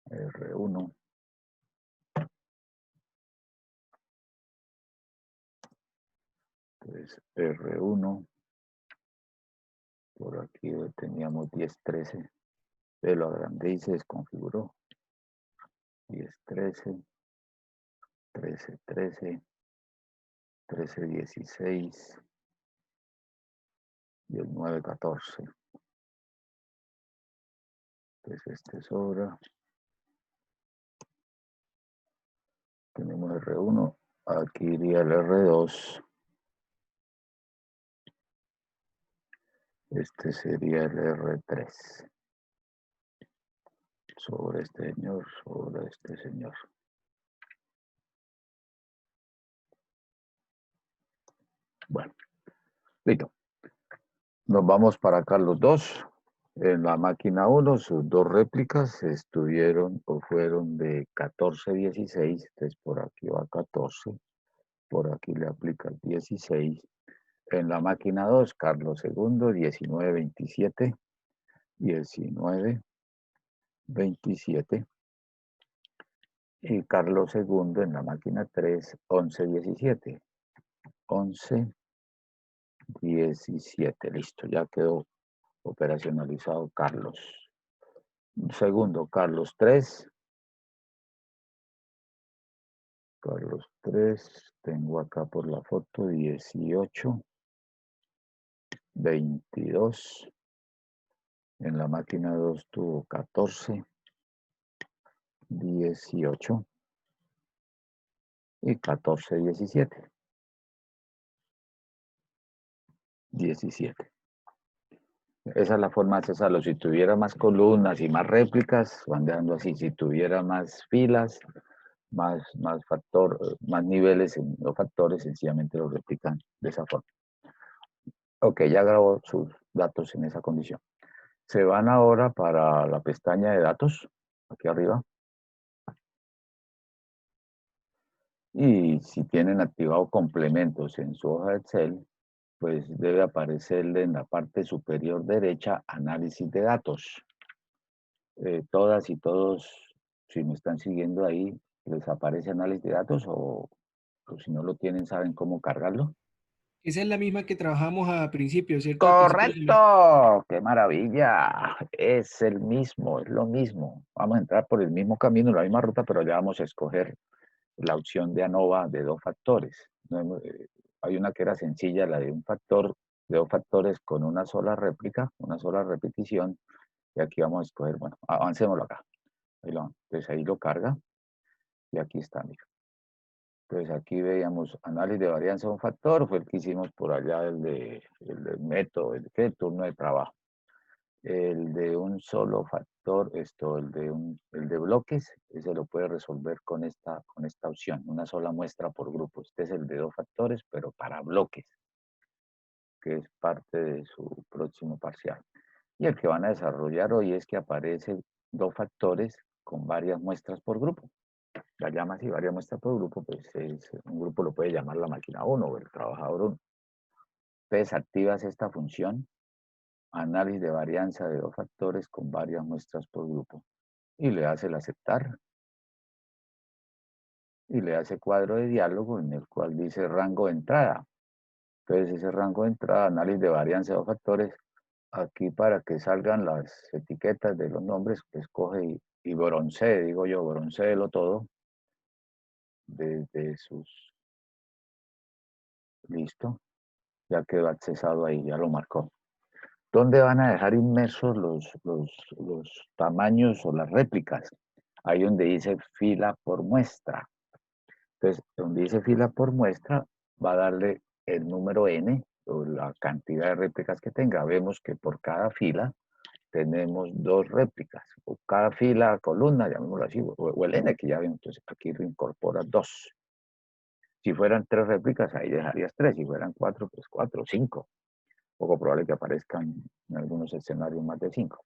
R1. Entonces, R1. Por aquí teníamos 10, 13. Lo agrandé y se desconfiguró. 10, 13, 13, 13, 13, 16 y el 9, 14. Entonces este sobra. Tenemos R1. Aquí iría el R2. Este sería el R3. Sobre este señor, sobre este señor. Bueno, listo. Nos vamos para Carlos 2. En la máquina 1, sus dos réplicas estuvieron o fueron de 14, 16. Entonces por aquí va 14. Por aquí le aplica el 16. En la máquina 2, Carlos II, 19, 27. 19, 27. Y Carlos II en la máquina 3, 11, 17. 11, 17. Listo, ya quedó operacionalizado Carlos. Segundo, Carlos 3. Carlos 3. Tengo acá por la foto 18, 22. En la máquina 2 tuvo 14, 18 y 14, 17. 17. Esa es la forma de cesarlo. Si tuviera más columnas y más réplicas, van dejando así. Si tuviera más filas, más niveles en los factores, sencillamente lo replican de esa forma. Ok, ya grabó sus datos en esa condición. Se van ahora para la pestaña de datos, aquí arriba. Y si tienen activado complementos en su hoja de Excel, pues debe aparecerle en la parte superior derecha análisis de datos. Todas y todos, si me están siguiendo ahí, les aparece análisis de datos o si no lo tienen, saben cómo cargarlo. Esa es la misma que trabajamos a principio, ¿cierto? Al principio ¡Correcto! ¡Qué maravilla! Es el mismo, es lo mismo. Vamos a entrar por el mismo camino, la misma ruta, pero ya vamos a escoger la opción de ANOVA de 2 factores. Hay una que era sencilla, la de un factor, de 2 factores con una sola réplica, una sola repetición. Y aquí vamos a escoger, bueno, avancémoslo acá. Entonces ahí lo carga y aquí está, mira. Entonces aquí veíamos análisis de varianza de un factor, fue el que hicimos por allá, el del método, el turno de trabajo. El de un solo factor, el de bloques, ese lo puede resolver con esta opción, una sola muestra por grupo. Este es el de 2 factores, pero para bloques, que es parte de su próximo parcial. Y el que van a desarrollar hoy es que aparece 2 factores con varias muestras por grupo. La llama así, varias muestras por grupo, pues un grupo lo puede llamar la máquina 1 o el trabajador 1. Entonces activas esta función, análisis de varianza de 2 factores con varias muestras por grupo. Y le hace el aceptar. Y le hace cuadro de diálogo en el cual dice rango de entrada. Entonces ese rango de entrada, análisis de varianza de 2 factores, aquí para que salgan las etiquetas de los nombres, pues coge y broncee, digo yo, broncéelo todo desde sus... Listo, ya quedó accesado ahí, ya lo marcó. ¿Dónde van a dejar inmersos los tamaños o las réplicas? Ahí donde dice fila por muestra. Entonces, donde dice fila por muestra, va a darle el número n, o la cantidad de réplicas que tenga. Vemos que por cada fila tenemos 2 réplicas, o cada fila, columna, llamémoslo así, o el n que ya vimos. Entonces, aquí lo incorpora 2. Si fueran 3 réplicas, ahí dejarías 3. Si fueran 4, pues 4, 5. Poco probable que aparezcan en algunos escenarios más de 5.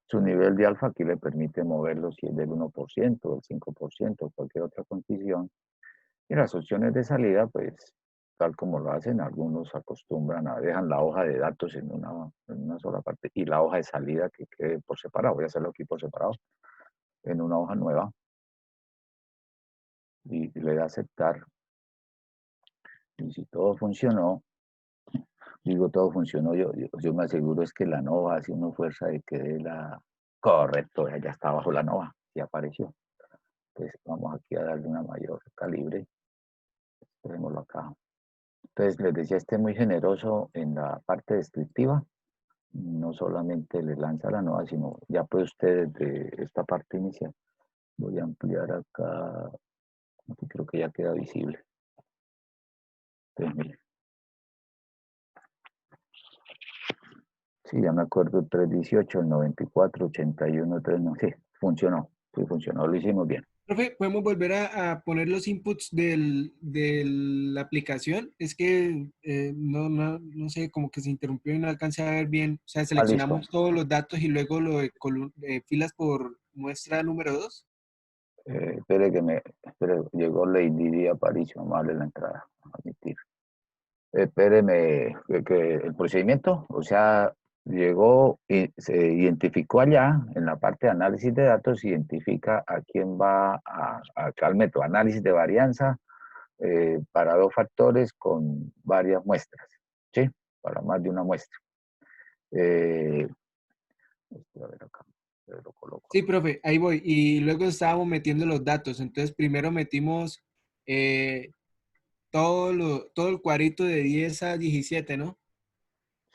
Su nivel de alfa aquí le permite moverlo si es del 1%, del 5%, cualquier otra condición. Y las opciones de salida, pues, tal como lo hacen, algunos acostumbran a dejan la hoja de datos en una sola parte y la hoja de salida que quede por separado. Voy a hacerlo aquí por separado, en una hoja nueva y le da a aceptar. Y si todo funcionó, digo todo funcionó, yo me aseguro es que la nova hace una fuerza de que dé la... Correcto, ya está bajo la nova, ya apareció. Entonces vamos aquí a darle una mayor calibre. Dejémoslo acá. Entonces les decía, esté muy generoso en la parte descriptiva. No solamente le lanza la nova, sino ya puede usted desde esta parte inicial. Voy a ampliar acá, aquí creo que ya queda visible. Entonces, mire. Sí, ya me acuerdo, 318, el 94, 81, 3, no, sí, funcionó, sí, funcionó, lo hicimos bien. Profe, ¿podemos volver a poner los inputs de la aplicación? Es que no sé, como que se interrumpió y no alcancé a ver bien. O sea, Ah, listo. seleccionamos todos los datos y luego lo de filas por muestra número 2. Espere, llegó Lady Aparicio, amable la entrada, admitir. Espéreme, que el procedimiento, o sea, llegó y se identificó allá, en la parte de análisis de datos, identifica a quién va acá al método, análisis de varianza para dos factores con varias muestras, ¿sí? Para más de una muestra. Eh, a ver acá, lo coloco Sí, acá. profe, ahí voy. Y luego estábamos metiendo los datos. Entonces, primero metimos eh, todo el cuadrito de 10 a 17, ¿no?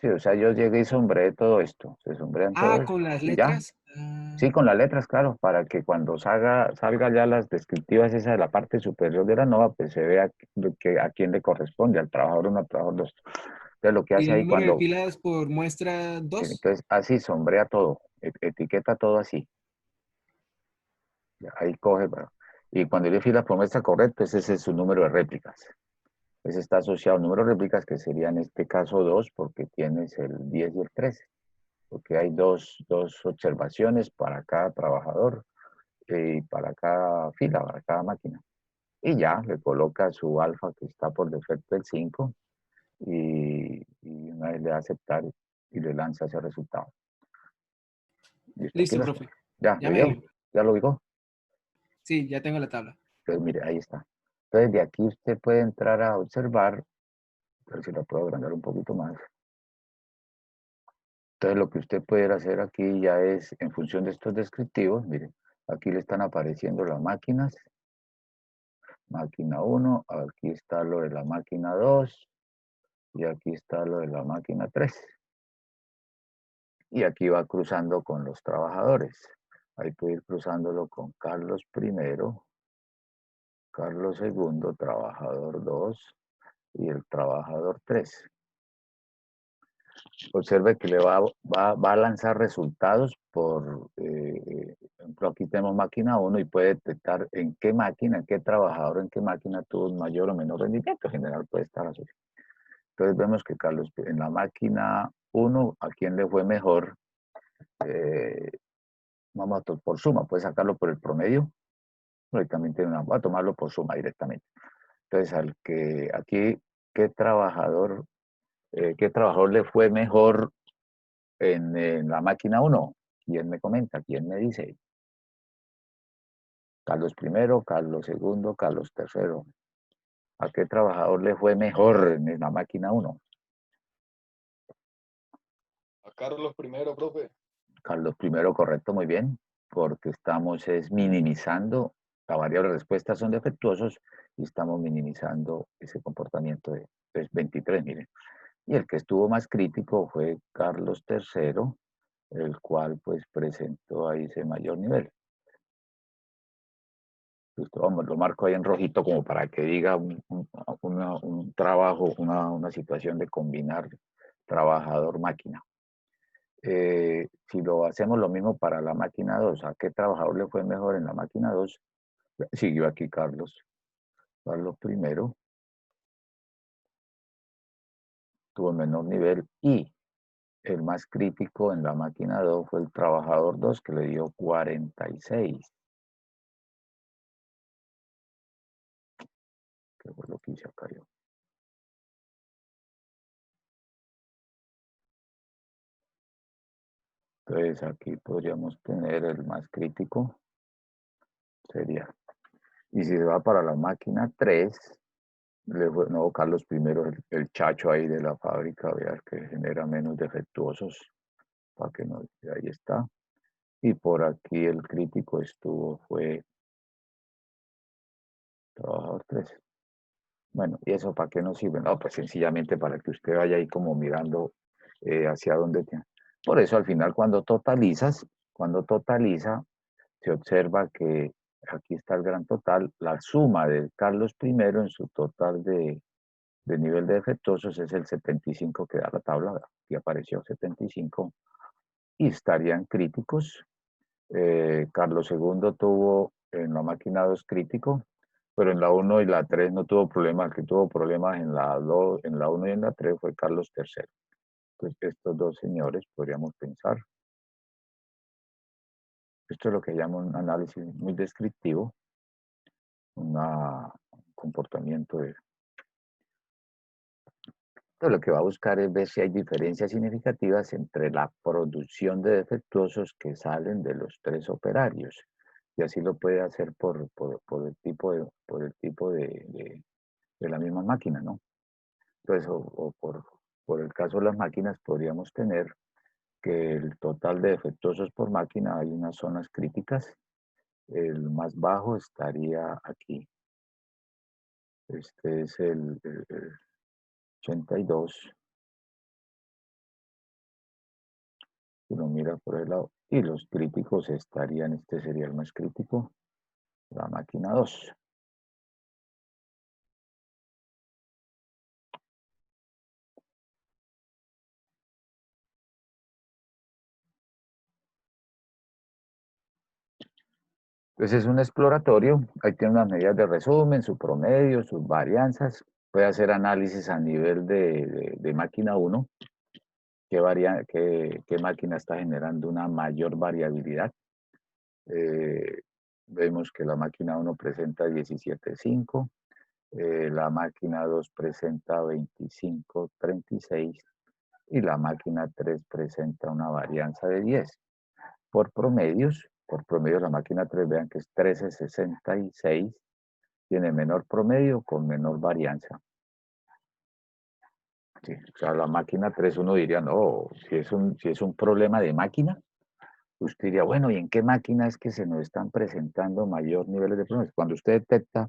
Sí, o sea, yo llegué y sombré todo esto, se sombrean todo Ah, esto, con las y ya. letras. Ah, Sí, con las letras, claro, para que cuando salga ya las descriptivas esa de la parte superior de la nova, pues se vea a quién le corresponde, al trabajador uno, al trabajador dos. Entonces lo que y hace el ahí número de cuando, filas por muestra 2. entonces así sombrea todo, etiqueta todo así, ya, ahí coge, y cuando le fila por muestra correcto, ese es su número de réplicas. Ese está asociado al número de réplicas, que sería en este caso 2 porque tienes el 10 y el 13 porque hay dos observaciones para cada trabajador y para cada fila, para cada máquina. Y ya le coloca su alfa que está por defecto el 5 y una vez le da a aceptar y le lanza ese resultado. Listo, aquí Listo, lo está. profe. Ya, Ya ¿le me dio? dio. ¿Ya lo ubicó? Sí, ya tengo la tabla. Entonces, mire, ahí está. Entonces, de aquí usted puede entrar a observar, a ver si lo puedo agrandar un poquito más. Entonces, lo que usted puede hacer aquí ya es, en función de estos descriptivos, mire, aquí le están apareciendo las máquinas. Máquina 1, aquí está lo de la máquina 2 y aquí está lo de la máquina 3. Y aquí va cruzando con los trabajadores. Ahí puede ir cruzándolo con Carlos primero, Carlos segundo, trabajador 2 y el trabajador 3. Observe que va a lanzar resultados por ejemplo, aquí tenemos máquina 1 y puede detectar en qué máquina, en qué trabajador, en qué máquina tuvo un mayor o menor rendimiento. En general puede estar así. Entonces vemos que Carlos, en la máquina 1, ¿a quién le fue mejor? Eh, Vamos a por suma, puede sacarlo por el promedio. Directamente voy a tomarlo por suma directamente. Entonces, al que aquí, ¿qué trabajador, qué trabajador le fue mejor en la máquina 1? ¿Quién me comenta? ¿Quién me dice? Carlos primero, Carlos segundo, Carlos tercero. ¿A qué trabajador le fue mejor en la máquina 1? A Carlos primero, profe. Carlos primero, correcto, muy bien, porque estamos minimizando, la variable de respuesta son defectuosos y estamos minimizando ese comportamiento de 23, miren. Y el que estuvo más crítico fue Carlos III, el cual pues presentó ahí ese mayor nivel. Justo, vamos, lo marco ahí en rojito como para que diga un trabajo, una situación de combinar trabajador-máquina. Si lo hacemos lo mismo para la máquina 2, ¿a qué trabajador le fue mejor en la máquina 2? Siguió aquí Carlos. Carlos primero tuvo menor nivel y el más crítico en la máquina 2 fue el trabajador 2 que le dio 46. ¿Qué fue lo que hice acá yo? Entonces aquí podríamos tener el más crítico, sería. Y si se va para la máquina 3, no, Carlos primero, el chacho ahí de la fábrica, vea que genera menos defectuosos, para que no, ahí está. Y por aquí el crítico fue trabajador 3. Bueno, ¿y eso para qué nos sirve? No, pues sencillamente para que usted vaya ahí como mirando hacia dónde tiene. Por eso al final cuando totaliza, se observa que aquí está el gran total, la suma de Carlos I en su total de nivel de defectuosos es el 75 que da la tabla, aquí apareció 75, y estarían críticos. Carlos II tuvo en la máquina 2 crítico, pero en la 1 y la 3 no tuvo problemas. El que tuvo problemas en la 2, en la 1 y en la 3 fue Carlos III. Entonces, estos dos señores podríamos pensar. Esto es lo que llamo un análisis muy descriptivo, un comportamiento de... Entonces, lo que va a buscar es ver si hay diferencias significativas entre la producción de defectuosos que salen de los 3 operarios. Y así lo puede hacer por el tipo de la misma máquina, ¿no? Entonces, o por el caso de las máquinas, podríamos tener que el total de defectuosos por máquina, hay unas zonas críticas. El más bajo estaría aquí. Este es el 82. Uno mira por el lado. Y los críticos estarían, este sería el más crítico, la máquina 2. Entonces es un exploratorio, ahí tiene unas medidas de resumen, su promedio, sus varianzas, puede hacer análisis a nivel de máquina 1, qué máquina está generando una mayor variabilidad. Vemos que la máquina 1 presenta 17.5, la máquina 2 presenta 25.36 y la máquina 3 presenta una varianza de 10. Por promedio la máquina 3, vean que es 13.66, tiene menor promedio con menor varianza. Sí, o sea, la máquina 3 uno diría, no, si es un problema de máquina, usted diría, bueno, ¿y en qué máquina es que se nos están presentando mayor niveles de problemas? Cuando usted detecta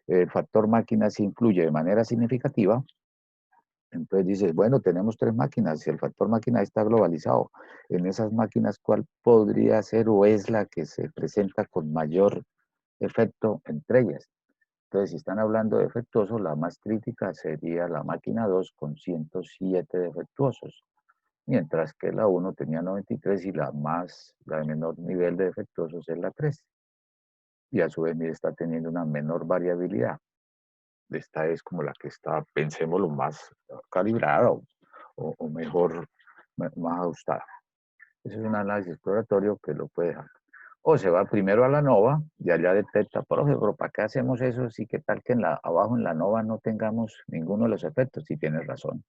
el factor máquina si influye de manera significativa, entonces dices, bueno, tenemos 3 máquinas, si el factor máquina está globalizado, en esas máquinas, ¿cuál podría ser o es la que se presenta con mayor efecto entre ellas? Entonces, si están hablando de defectuosos, la más crítica sería la máquina 2 con 107 defectuosos, mientras que la 1 tenía 93 y la de menor nivel de defectuosos es la 3. Y a su vez, mire, está teniendo una menor variabilidad. Esta es como la que está, pensémoslo, más calibrada o mejor, más ajustada. Ese es un análisis exploratorio que lo puede dejar. O se va primero a la nova y allá detecta, profe, pero ¿para qué hacemos eso? Si qué tal que abajo en la nova no tengamos ninguno de los efectos, si tienes razón.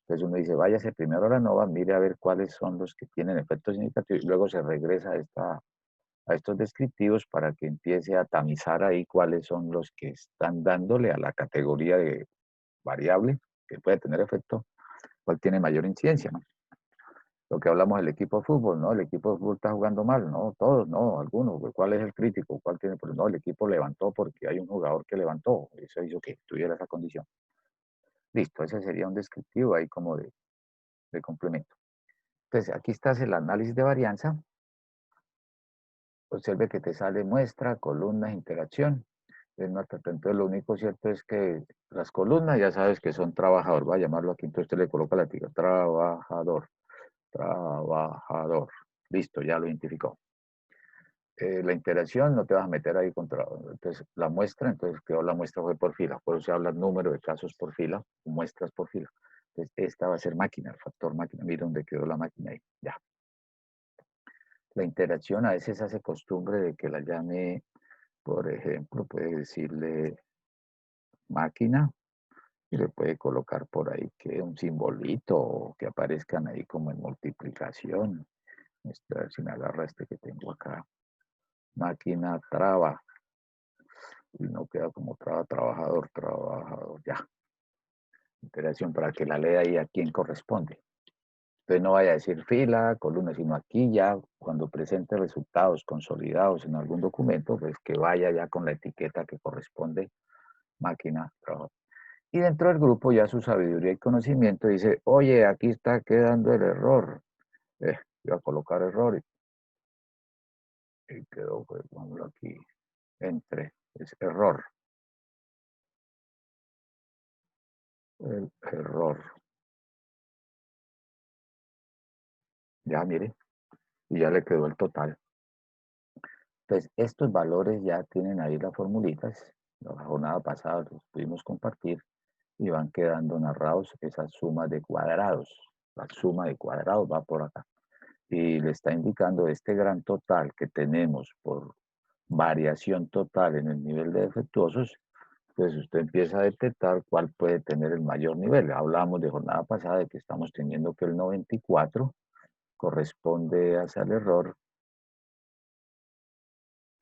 Entonces uno dice, váyase primero a la nova, mire a ver cuáles son los que tienen efectos significativos y luego se regresa a estos descriptivos para que empiece a tamizar ahí cuáles son los que están dándole a la categoría de variable que puede tener efecto, cuál tiene mayor incidencia, ¿no? Lo que hablamos del equipo de fútbol, ¿no? El equipo de fútbol está jugando mal, ¿no? Todos, no, algunos. ¿Cuál es el crítico? ¿Cuál tiene? Pues no, el equipo levantó porque hay un jugador que levantó. Eso hizo que tuviera esa condición. Listo, ese sería un descriptivo ahí como de complemento. Entonces, aquí está el análisis de varianza. Observe que te sale muestra, columnas, interacción. Entonces, lo único cierto es que las columnas ya sabes que son trabajador. Voy a llamarlo aquí, entonces usted le coloca la etiqueta, trabajador, trabajador. Listo, ya lo identificó. La interacción no te vas a meter ahí contra, entonces la muestra, entonces quedó la muestra fue por fila, por eso se habla número de casos por fila, muestras por fila. Entonces esta va a ser máquina, el factor máquina, mira dónde quedó la máquina ahí, ya. La interacción a veces hace costumbre de que la llame, por ejemplo, puede decirle máquina y le puede colocar por ahí que un simbolito o que aparezcan ahí como en multiplicación. A ver si me agarra este que tengo acá. Máquina traba. Y no queda como traba, trabajador, trabajador, ya. Iteración para que la lea ahí a quién corresponde. Entonces no vaya a decir fila, columna, sino aquí ya cuando presente resultados consolidados en algún documento, pues que vaya ya con la etiqueta que corresponde, máquina, trabajo. Y dentro del grupo ya su sabiduría y conocimiento dice, oye, aquí está quedando el error. Voy a colocar error y quedó, pues, vamos aquí, entre, es error. El error. Ya, mire, y ya le quedó el total. Entonces, estos valores ya tienen ahí las formulitas. La jornada pasada los pudimos compartir y van quedando narrados esas sumas de cuadrados. La suma de cuadrados va por acá. Y le está indicando este gran total que tenemos por variación total en el nivel de defectuosos, pues usted empieza a detectar cuál puede tener el mayor nivel. Hablamos de jornada pasada de que estamos teniendo que el 94 corresponde hacia el error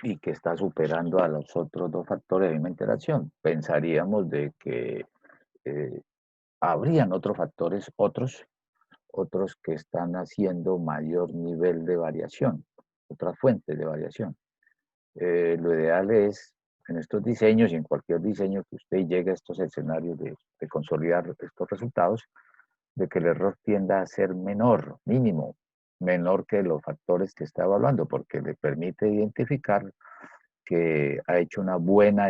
y que está superando a los otros dos factores de misma interacción. Pensaríamos de que habrían otros factores, otros que están haciendo mayor nivel de variación, otras fuentes de variación. Lo ideal es, en estos diseños y en cualquier diseño que usted llegue a estos escenarios de consolidar estos resultados, de que el error tienda a ser menor, mínimo, menor que los factores que está evaluando, porque le permite identificar que ha hecho una buena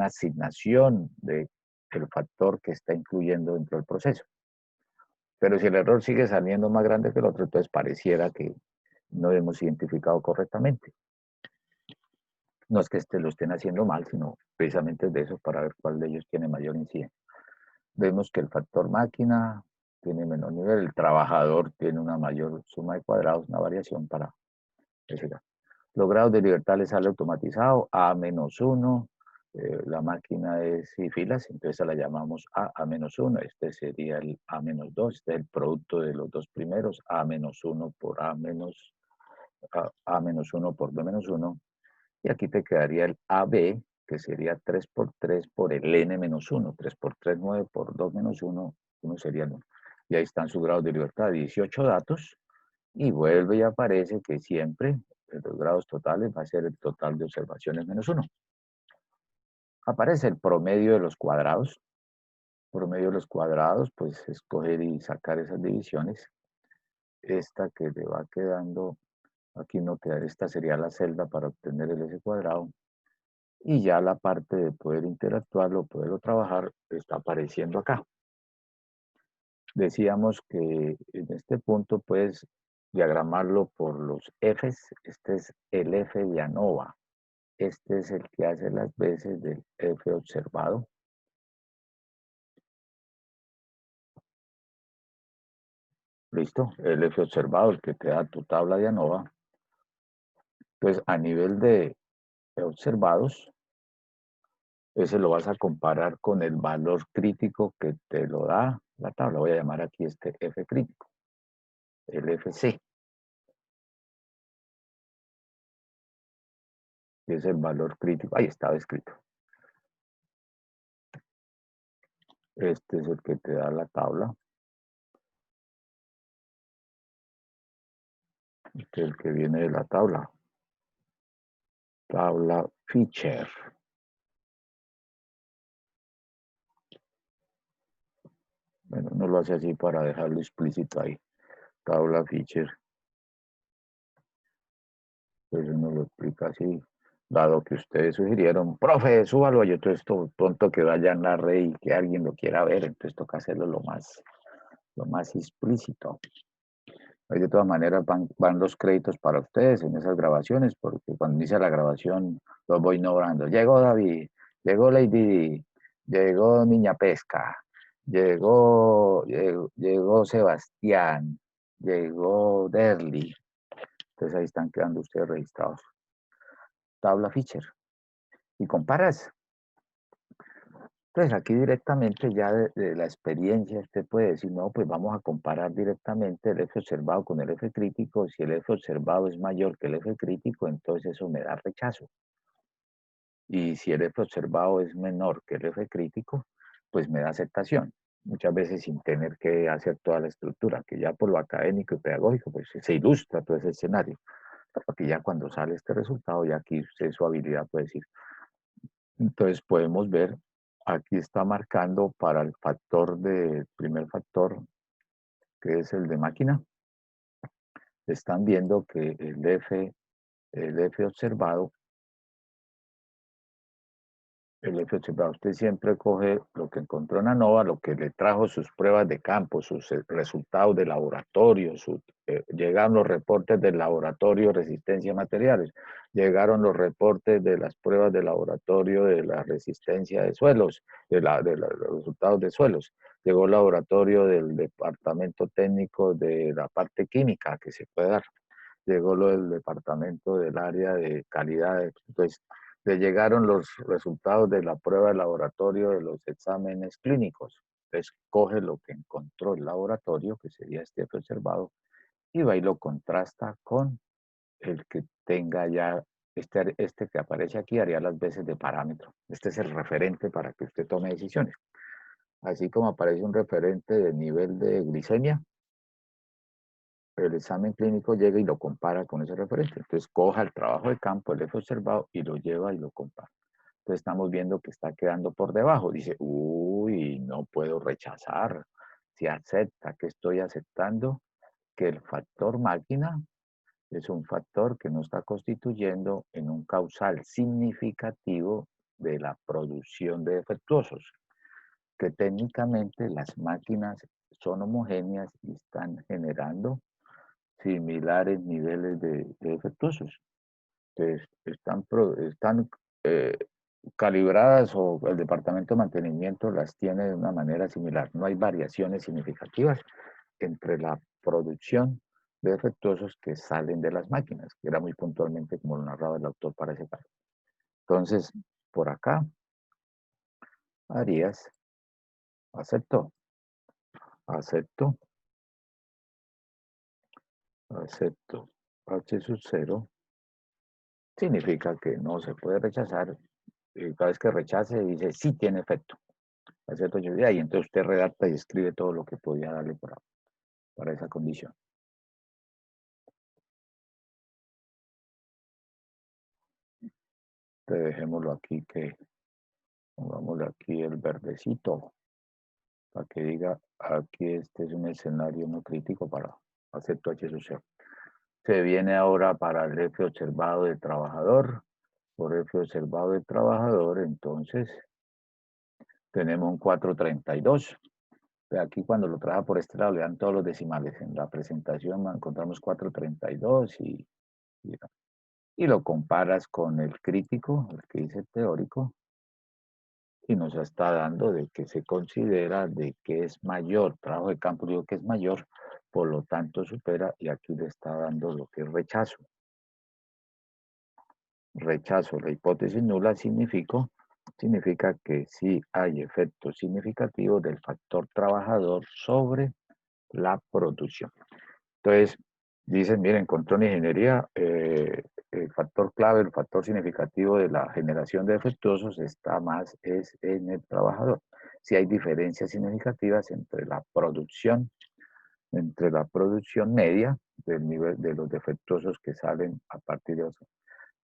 asignación del factor que está incluyendo dentro del proceso. Pero si el error sigue saliendo más grande que el otro, entonces pareciera que no hemos identificado correctamente. No es que lo estén haciendo mal, sino precisamente de eso para ver cuál de ellos tiene mayor incidencia. Vemos que el factor máquina tiene menor nivel, el trabajador tiene una mayor suma de cuadrados, una variación para ese caso. Los grados de libertad les sale automatizado, A-1, la máquina es y filas, entonces la llamamos A-1, este sería el A-2, este es el producto de los dos primeros, A-1 por A-1 por B-1, y aquí te quedaría el AB, que sería 3 por 3 por el N-1, 3 por 3, 9 por 2 menos 1, 1 sería el 1. Y ahí están sus grados de libertad, 18 datos, y vuelve y aparece que siempre los grados totales va a ser el total de observaciones menos 1. Aparece el promedio de los cuadrados. Promedio de los cuadrados, pues escoger y sacar esas divisiones. Esta que le va quedando, aquí no queda, esta sería la celda para obtener el S cuadrado. Y ya la parte de poder interactuarlo, poderlo trabajar, está apareciendo acá. Decíamos que en este punto puedes diagramarlo por los Fs. Este es el F de ANOVA. Este es el que hace las veces del F observado. ¿Listo? El F observado, el que te da tu tabla de ANOVA. Entonces, a nivel de observados, ese lo vas a comparar con el valor crítico que te lo da la tabla. Voy a llamar aquí este F crítico, el FC. Que es el valor crítico. Ahí estaba escrito. Este es el que te da la tabla. Este es el que viene de la tabla. Tabla Fisher. Bueno, no lo hace así para dejarlo explícito ahí. Tabla Fisher. Pues uno lo explica así. Dado que ustedes sugirieron, profe, súbalo, yo todo esto pronto que vaya en la red y que alguien lo quiera ver, entonces toca hacerlo lo más explícito. Ahí de todas maneras van los créditos para ustedes en esas grabaciones, porque cuando inicia la grabación los voy nombrando. Llegó David, llegó Lady, llegó Niña Pesca, llegó Sebastián, llegó Derly. Entonces ahí están quedando ustedes registrados. Tabla Fisher. Y comparas. Entonces aquí directamente ya de la experiencia usted puede decir, no, pues vamos a comparar directamente el F observado con el F crítico. Si el F observado es mayor que el F crítico, entonces eso me da rechazo. Y si el F observado es menor que el F crítico, pues me da aceptación. Muchas veces sin tener que hacer toda la estructura, que ya por lo académico y pedagógico, pues se ilustra todo ese escenario. Porque ya cuando sale este resultado, ya aquí usted su habilidad puede decir. Entonces podemos ver, aquí está marcando para el primer factor, que es el de máquina. Están viendo que el F observado, usted siempre coge lo que encontró en ANOVA, lo que le trajo sus pruebas de campo, sus resultados de laboratorio, llegaron los reportes del laboratorio de resistencia a materiales, llegaron los reportes de las pruebas de laboratorio de la resistencia de suelos, los resultados de suelos, llegó el laboratorio del departamento técnico de la parte química que se puede dar, llegó lo del departamento del área de calidad. Entonces, le llegaron los resultados de la prueba de laboratorio de los exámenes clínicos. Entonces, coge lo que encontró el laboratorio, que sería este observado, y va y lo contrasta con el que tenga ya, este que aparece aquí haría las veces de parámetro. Este es el referente para que usted tome decisiones. Así como aparece un referente de nivel de glicemia, el examen clínico llega y lo compara con ese referente. Entonces, coja el trabajo de campo, el F observado, y lo lleva y lo compara. Entonces, estamos viendo que está quedando por debajo. Dice, uy, no puedo rechazar. Si acepta, que estoy aceptando que el factor máquina es un factor que no está constituyendo en un causal significativo de la producción de defectuosos, que técnicamente las máquinas son homogéneas y están generando similares niveles de defectuosos. Entonces, están calibradas o el departamento de mantenimiento las tiene de una manera similar. No hay variaciones significativas entre la producción de defectuosos que salen de las máquinas, que era muy puntualmente como lo narraba el autor para ese caso. Entonces, por acá, harías, acepto, acepto, acepto, H sub 0, significa que no se puede rechazar. Y cada vez que rechace, dice sí tiene efecto. Acepto yo, y entonces usted redacta y escribe todo lo que podía darle para esa condición. Entonces dejémoslo aquí, que pongámosle aquí el verdecito, para que diga aquí este es un escenario no crítico para acepto H sub 0. Se viene ahora para el F observado de trabajador. Por F observado de trabajador, entonces tenemos un 432. Aquí cuando lo trabaja por este lado le dan todos los decimales. En la presentación encontramos 432 y lo comparas con el crítico, el que dice teórico, y nos está dando de que se considera de que es mayor, trabajo de campo digo que es mayor, por lo tanto supera, y aquí le está dando lo que es rechazo. Rechazo, la hipótesis nula significa que sí hay efectos significativos del factor trabajador sobre la producción. Entonces, dicen, miren, control de ingeniería, el factor clave, el factor significativo de la generación de defectuosos está más es en el trabajador. Si hay diferencias significativas entre la producción media del nivel de los defectuosos que salen a partir de eso.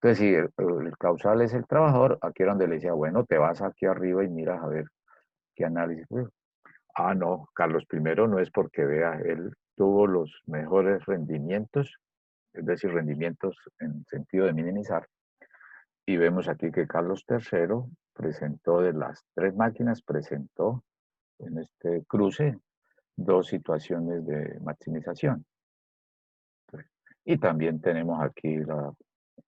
Entonces, si el causal es el trabajador, aquí era donde le decía, bueno, te vas aquí arriba y miras a ver qué análisis. Ah, no, Carlos I no es porque vea, él tuvo los mejores rendimientos, es decir, rendimientos en sentido de minimizar. Y vemos aquí que Carlos III presentó de las tres máquinas, presentó en este cruce dos situaciones de maximización. Y también tenemos aquí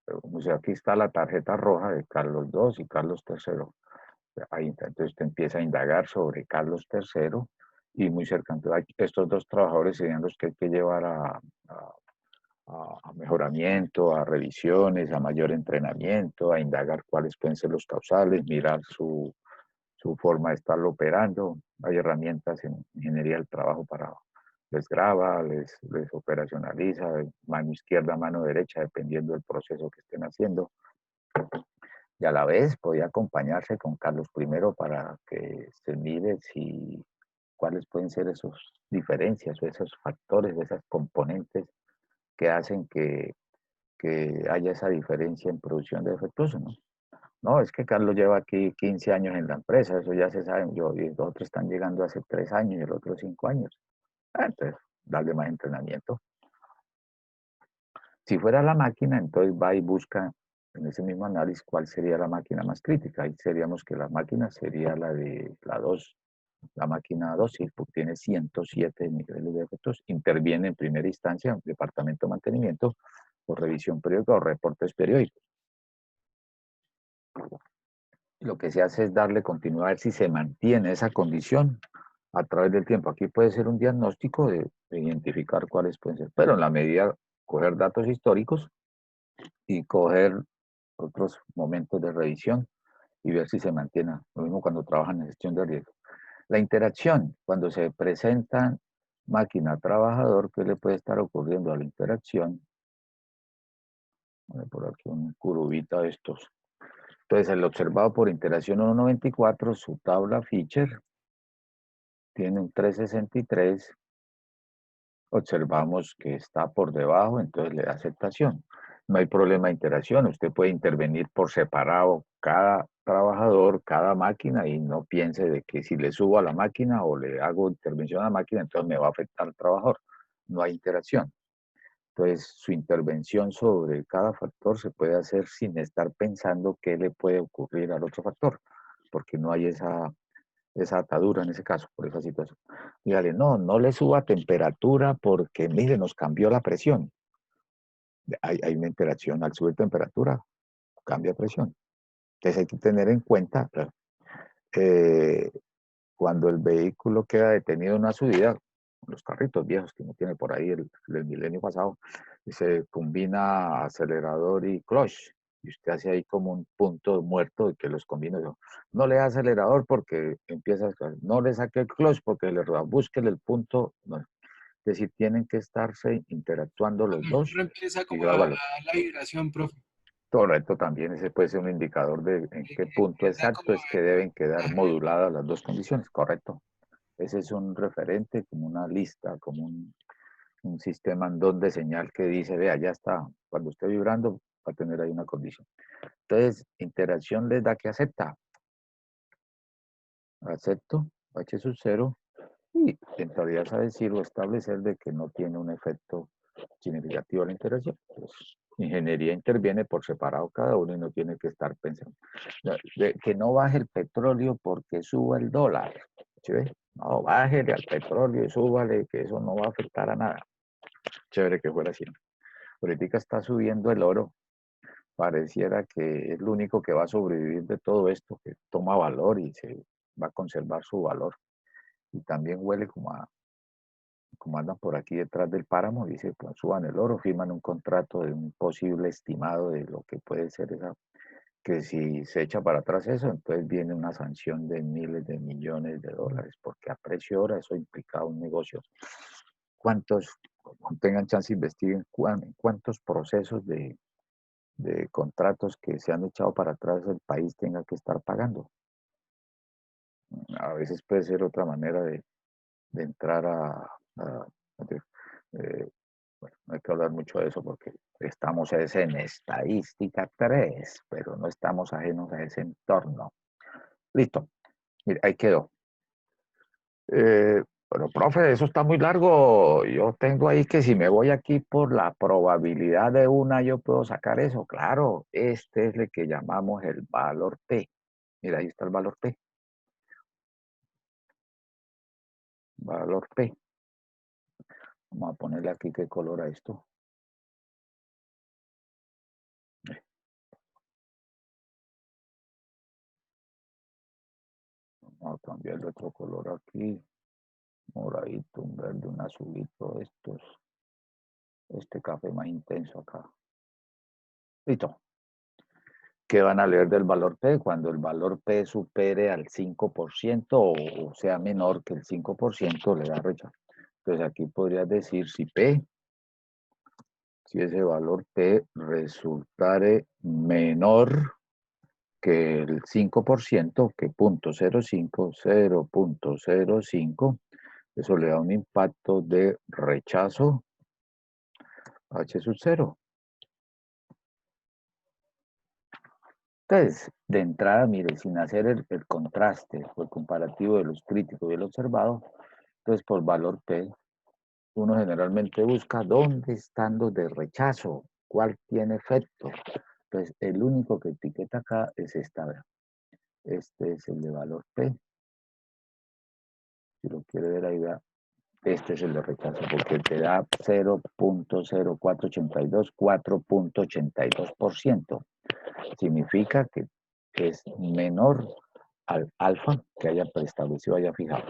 o sea, aquí está la tarjeta roja de Carlos II y Carlos III. Ahí, entonces usted empieza a indagar sobre Carlos III y muy cercano. Estos dos trabajadores serían los que hay que llevar a mejoramiento, a revisiones, a mayor entrenamiento, a indagar cuáles pueden ser los causales, mirar su forma de estarlo operando. Hay herramientas en ingeniería del trabajo para les graba, les operacionaliza, mano izquierda, mano derecha, dependiendo del proceso que estén haciendo. Y a la vez podía acompañarse con Carlos I para que se mire si cuáles pueden ser esas diferencias o esos factores, esas componentes que hacen que haya esa diferencia en producción de defectuosos, ¿no? No, es que Carlos lleva aquí 15 años en la empresa, eso ya se sabe. Y los otros están llegando hace 3 años y el otro 5 años. Entonces, darle más entrenamiento. Si fuera la máquina, entonces va y busca en ese mismo análisis cuál sería la máquina más crítica. Ahí seríamos que la máquina sería la de la 2, la máquina 2, si tiene 107 niveles de defectos, interviene en primera instancia en departamento de mantenimiento o revisión periódica o reportes periódicos. Lo que se hace es darle continuidad a ver si se mantiene esa condición a través del tiempo. Aquí puede ser un diagnóstico de identificar cuáles pueden ser, pero en la medida coger datos históricos y coger otros momentos de revisión y ver si se mantiene. Lo mismo cuando trabajan en gestión de riesgo. La interacción, cuando se presentan máquina-trabajador, ¿qué le puede estar ocurriendo a la interacción? Por aquí un curubita de estos. Entonces, el observado por interacción 194, su tabla Fisher, tiene un 363. Observamos que está por debajo, entonces le da aceptación. No hay problema de interacción, usted puede intervenir por separado cada trabajador, cada máquina y no piense de que si le subo a la máquina o le hago intervención a la máquina, entonces me va a afectar al trabajador. No hay interacción. Entonces, su intervención sobre cada factor se puede hacer sin estar pensando qué le puede ocurrir al otro factor, porque no hay esa atadura en ese caso, por esa situación. Dígale, no, no le suba temperatura porque, mire, nos cambió la presión. Hay una interacción, al subir temperatura, cambia presión. Entonces hay que tener en cuenta eh, cuando el vehículo queda detenido en una subida, los carritos viejos que no tiene por ahí el milenio pasado, se combina acelerador y clutch. Y usted hace ahí como un punto muerto de que los combina. No le da acelerador porque empieza, no le saque el clutch porque le rueda, búsquele el punto. No. Es decir, tienen que estarse interactuando los dos Empieza y como a graduarlos. la vibración, profe. Correcto, también ese puede ser un indicador de en qué punto Empieza como exacto es que deben quedar a... moduladas las dos condiciones. Correcto. Ese es un referente, como una lista, como un sistema en donde señal que dice, vea, ya está, cuando esté vibrando va a tener ahí una condición. Entonces, interacción les da que acepta. Acepto, H sub 0, y tentarías a decir o establecer de que no tiene un efecto significativo a la interacción. Pues, ingeniería interviene por separado cada uno y no tiene que estar pensando. Que no baje el petróleo porque suba el dólar. ¿Sí ve? No, bájele al petróleo y súbale, que eso no va a afectar a nada. Chévere que fuera así. Ahorita está subiendo el oro. Pareciera que es lo único que va a sobrevivir de todo esto, que toma valor y se va a conservar su valor. Y también huele como andan por aquí detrás del páramo, dice, pues suban el oro, firman un contrato de un posible estimado de lo que puede ser esa, que si se echa para atrás eso, entonces viene una sanción de miles de millones de dólares, porque a precio hora eso implica un negocio. ¿Cuántos, cuando tengan chance, investiguen cuántos procesos de contratos que se han echado para atrás el país tenga que estar pagando? A veces puede ser otra manera de entrar a bueno, no hay que hablar mucho de eso porque estamos en estadística 3, pero no estamos ajenos a ese entorno. Listo, mire, ahí quedó. Pero, profe, eso está muy largo. Yo tengo ahí que si me voy aquí por la probabilidad de una, yo puedo sacar eso. Claro, este es el que llamamos el valor P. Mira, ahí está el valor P. Valor P. Vamos a ponerle aquí qué color a esto. Vamos a cambiarle otro color aquí. Moradito, un verde, un azulito, estos. Este café más intenso acá. Listo. ¿Qué van a leer del valor P? Cuando el valor P supere al 5% o sea menor que el 5%, le da rechazo. Entonces aquí podrías decir si ese valor P resultare menor que el 5%, que 0.05, eso le da un impacto de rechazo H sub 0. Entonces, de entrada, mire, sin hacer el contraste o el comparativo de los críticos y el observado, entonces por valor P, uno generalmente busca dónde están los de rechazo, cuál tiene efecto. Entonces, el único que etiqueta acá es esta, ¿verdad? Este es el de valor P. Si lo quiere ver ahí, vea. Este es el de rechazo, porque te da 0.0482, 4.82%. Significa que es menor al alfa que haya preestablecido, haya fijado.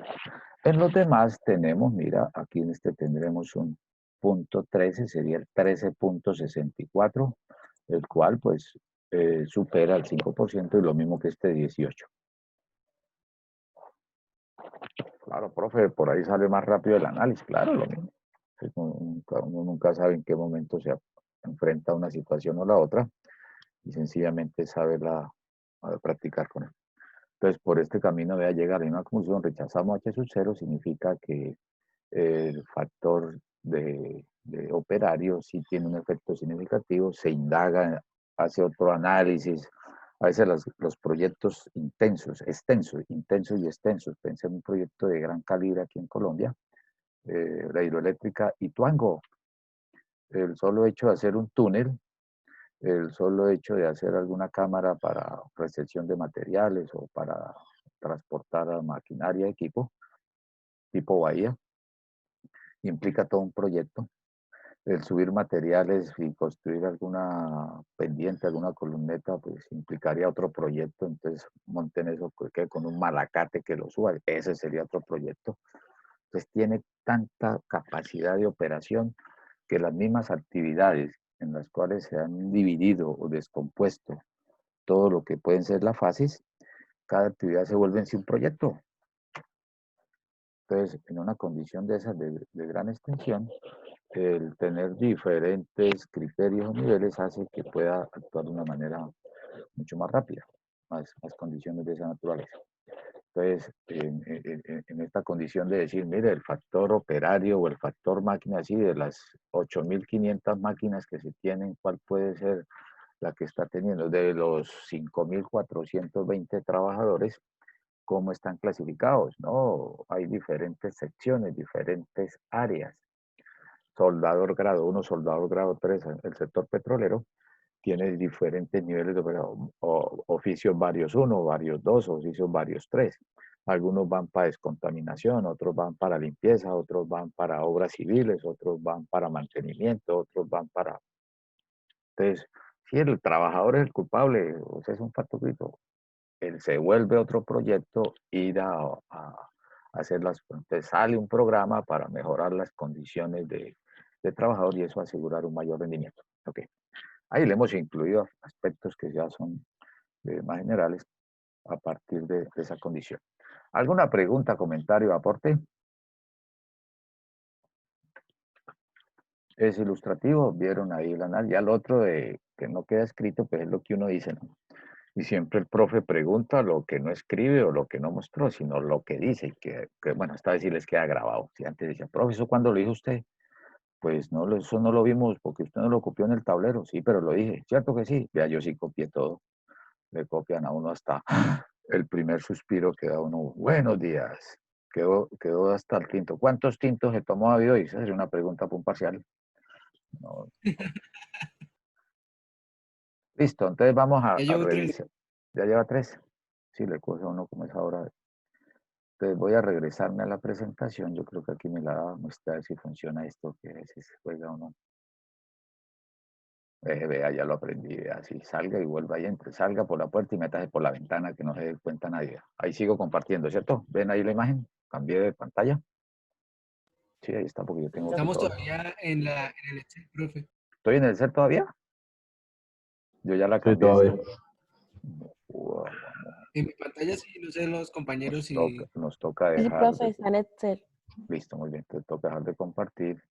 En los demás tenemos, mira, aquí en este tendremos un punto 13, sería el 13.64, el cual pues supera el 5% y lo mismo que este 18. Claro, profe, por ahí sale más rápido el análisis, claro, lo mismo. Uno nunca sabe en qué momento se enfrenta a una situación o la otra y sencillamente saberla practicar con él. Entonces, por este camino voy a llegar a la misma conclusión. Rechazamos H sub 0, significa que el factor de operario sí tiene un efecto significativo, se indaga, hace otro análisis. A veces los proyectos intensos y extensos. Pensé en un proyecto de gran calibre aquí en Colombia, la hidroeléctrica Ituango. El solo hecho de hacer un túnel, el solo hecho de hacer alguna cámara para recepción de materiales o para transportar maquinaria, equipo, tipo bahía, implica todo un proyecto. El subir materiales y construir alguna pendiente, alguna columneta, pues implicaría otro proyecto. Entonces monten eso que con un malacate que lo suba, ese sería otro proyecto. Entonces tiene tanta capacidad de operación que las mismas actividades en las cuales se han dividido o descompuesto todo lo que pueden ser las fases, cada actividad se vuelve en sí un proyecto. Entonces, en una condición de esas de gran extensión, el tener diferentes criterios o niveles hace que pueda actuar de una manera mucho más rápida, más condiciones de esa naturaleza. Entonces, en esta condición de decir, mire, el factor operario o el factor máquina, así de las 8.500 máquinas que se tienen, ¿cuál puede ser la que está teniendo? De los 5.420 trabajadores, ¿cómo están clasificados? No, hay diferentes secciones, diferentes áreas. Soldador grado 1, soldador grado 3, el sector petrolero tiene diferentes niveles de operación, oficios varios 1, varios 2, oficios varios 3. Algunos van para descontaminación, otros van para limpieza, otros van para obras civiles, otros van para mantenimiento, otros van para... Entonces, si el trabajador es el culpable, o sea, es un facto crítico, él se vuelve otro proyecto, ir a hacer las... Entonces sale un programa para mejorar las condiciones de trabajador y eso asegurar un mayor rendimiento. Okay. Ahí le hemos incluido aspectos que ya son más generales a partir de esa condición. ¿Alguna pregunta, comentario, aporte? Es ilustrativo, vieron ahí el análisis. Ya el otro de que no queda escrito, pues es lo que uno dice, ¿no? Y siempre el profe pregunta lo que no escribe o lo que no mostró, sino lo que dice, que bueno, esta vez sí les queda grabado. Si antes decía, profe, ¿eso cuándo lo dijo usted? Pues no, eso no lo vimos porque usted no lo copió en el tablero. Sí, pero lo dije. ¿Cierto que sí? Vea, yo sí copié todo. Le copian a uno hasta el primer suspiro que da uno. Buenos días. Quedó hasta el tinto. ¿Cuántos tintos se tomó David hoy? Esa sería una pregunta para un parcial. No. Listo, entonces vamos Ya a llevo 3. revisar. ¿Ya lleva 3? Sí, le coge a uno como esa hora. Entonces voy a regresarme a la presentación. Yo creo que aquí me la va a mostrar si funciona esto, que a veces juega o no. Vea, ya lo aprendí. Así salga y vuelva y entre. Salga por la puerta y métase por la ventana que no se dé cuenta nadie. Ahí sigo compartiendo, ¿cierto? ¿Ven ahí la imagen? Cambié de pantalla. Sí, ahí está porque yo tengo aquí Estamos todo. todavía en el Excel, profe. ¿Estoy en el set todavía? Yo ya la Sí, cambié. todavía. Wow, En mi pantalla sí, no sé los compañeros si... nos toca Sí, dejar profe, de... está en Excel. Listo, muy bien. Te toca dejar de compartir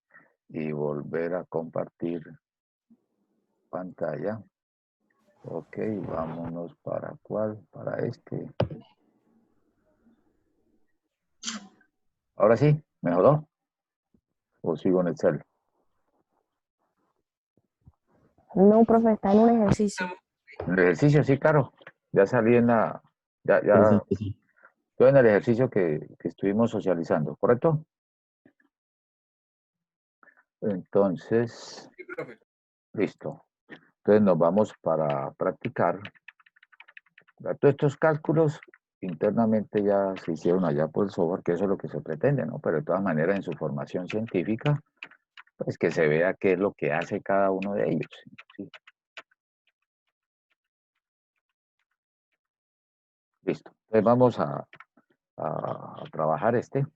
y volver a compartir pantalla. Ok, vámonos para cuál, para este. Ahora sí, ¿mejoró? ¿O sigo en Excel? No, profe, está en un ejercicio. En el ejercicio, sí, claro. Ya salí en la... Ya Presente, sí. estoy en el ejercicio que estuvimos socializando, ¿correcto? Entonces, Sí, profe. listo. Entonces nos vamos para practicar. Todos estos cálculos internamente ya se hicieron allá por el software, que eso es lo que se pretende, ¿no? Pero de todas maneras en su formación científica, pues que se vea qué es lo que hace cada uno de ellos. ¿Sí? Listo. Entonces vamos a trabajar este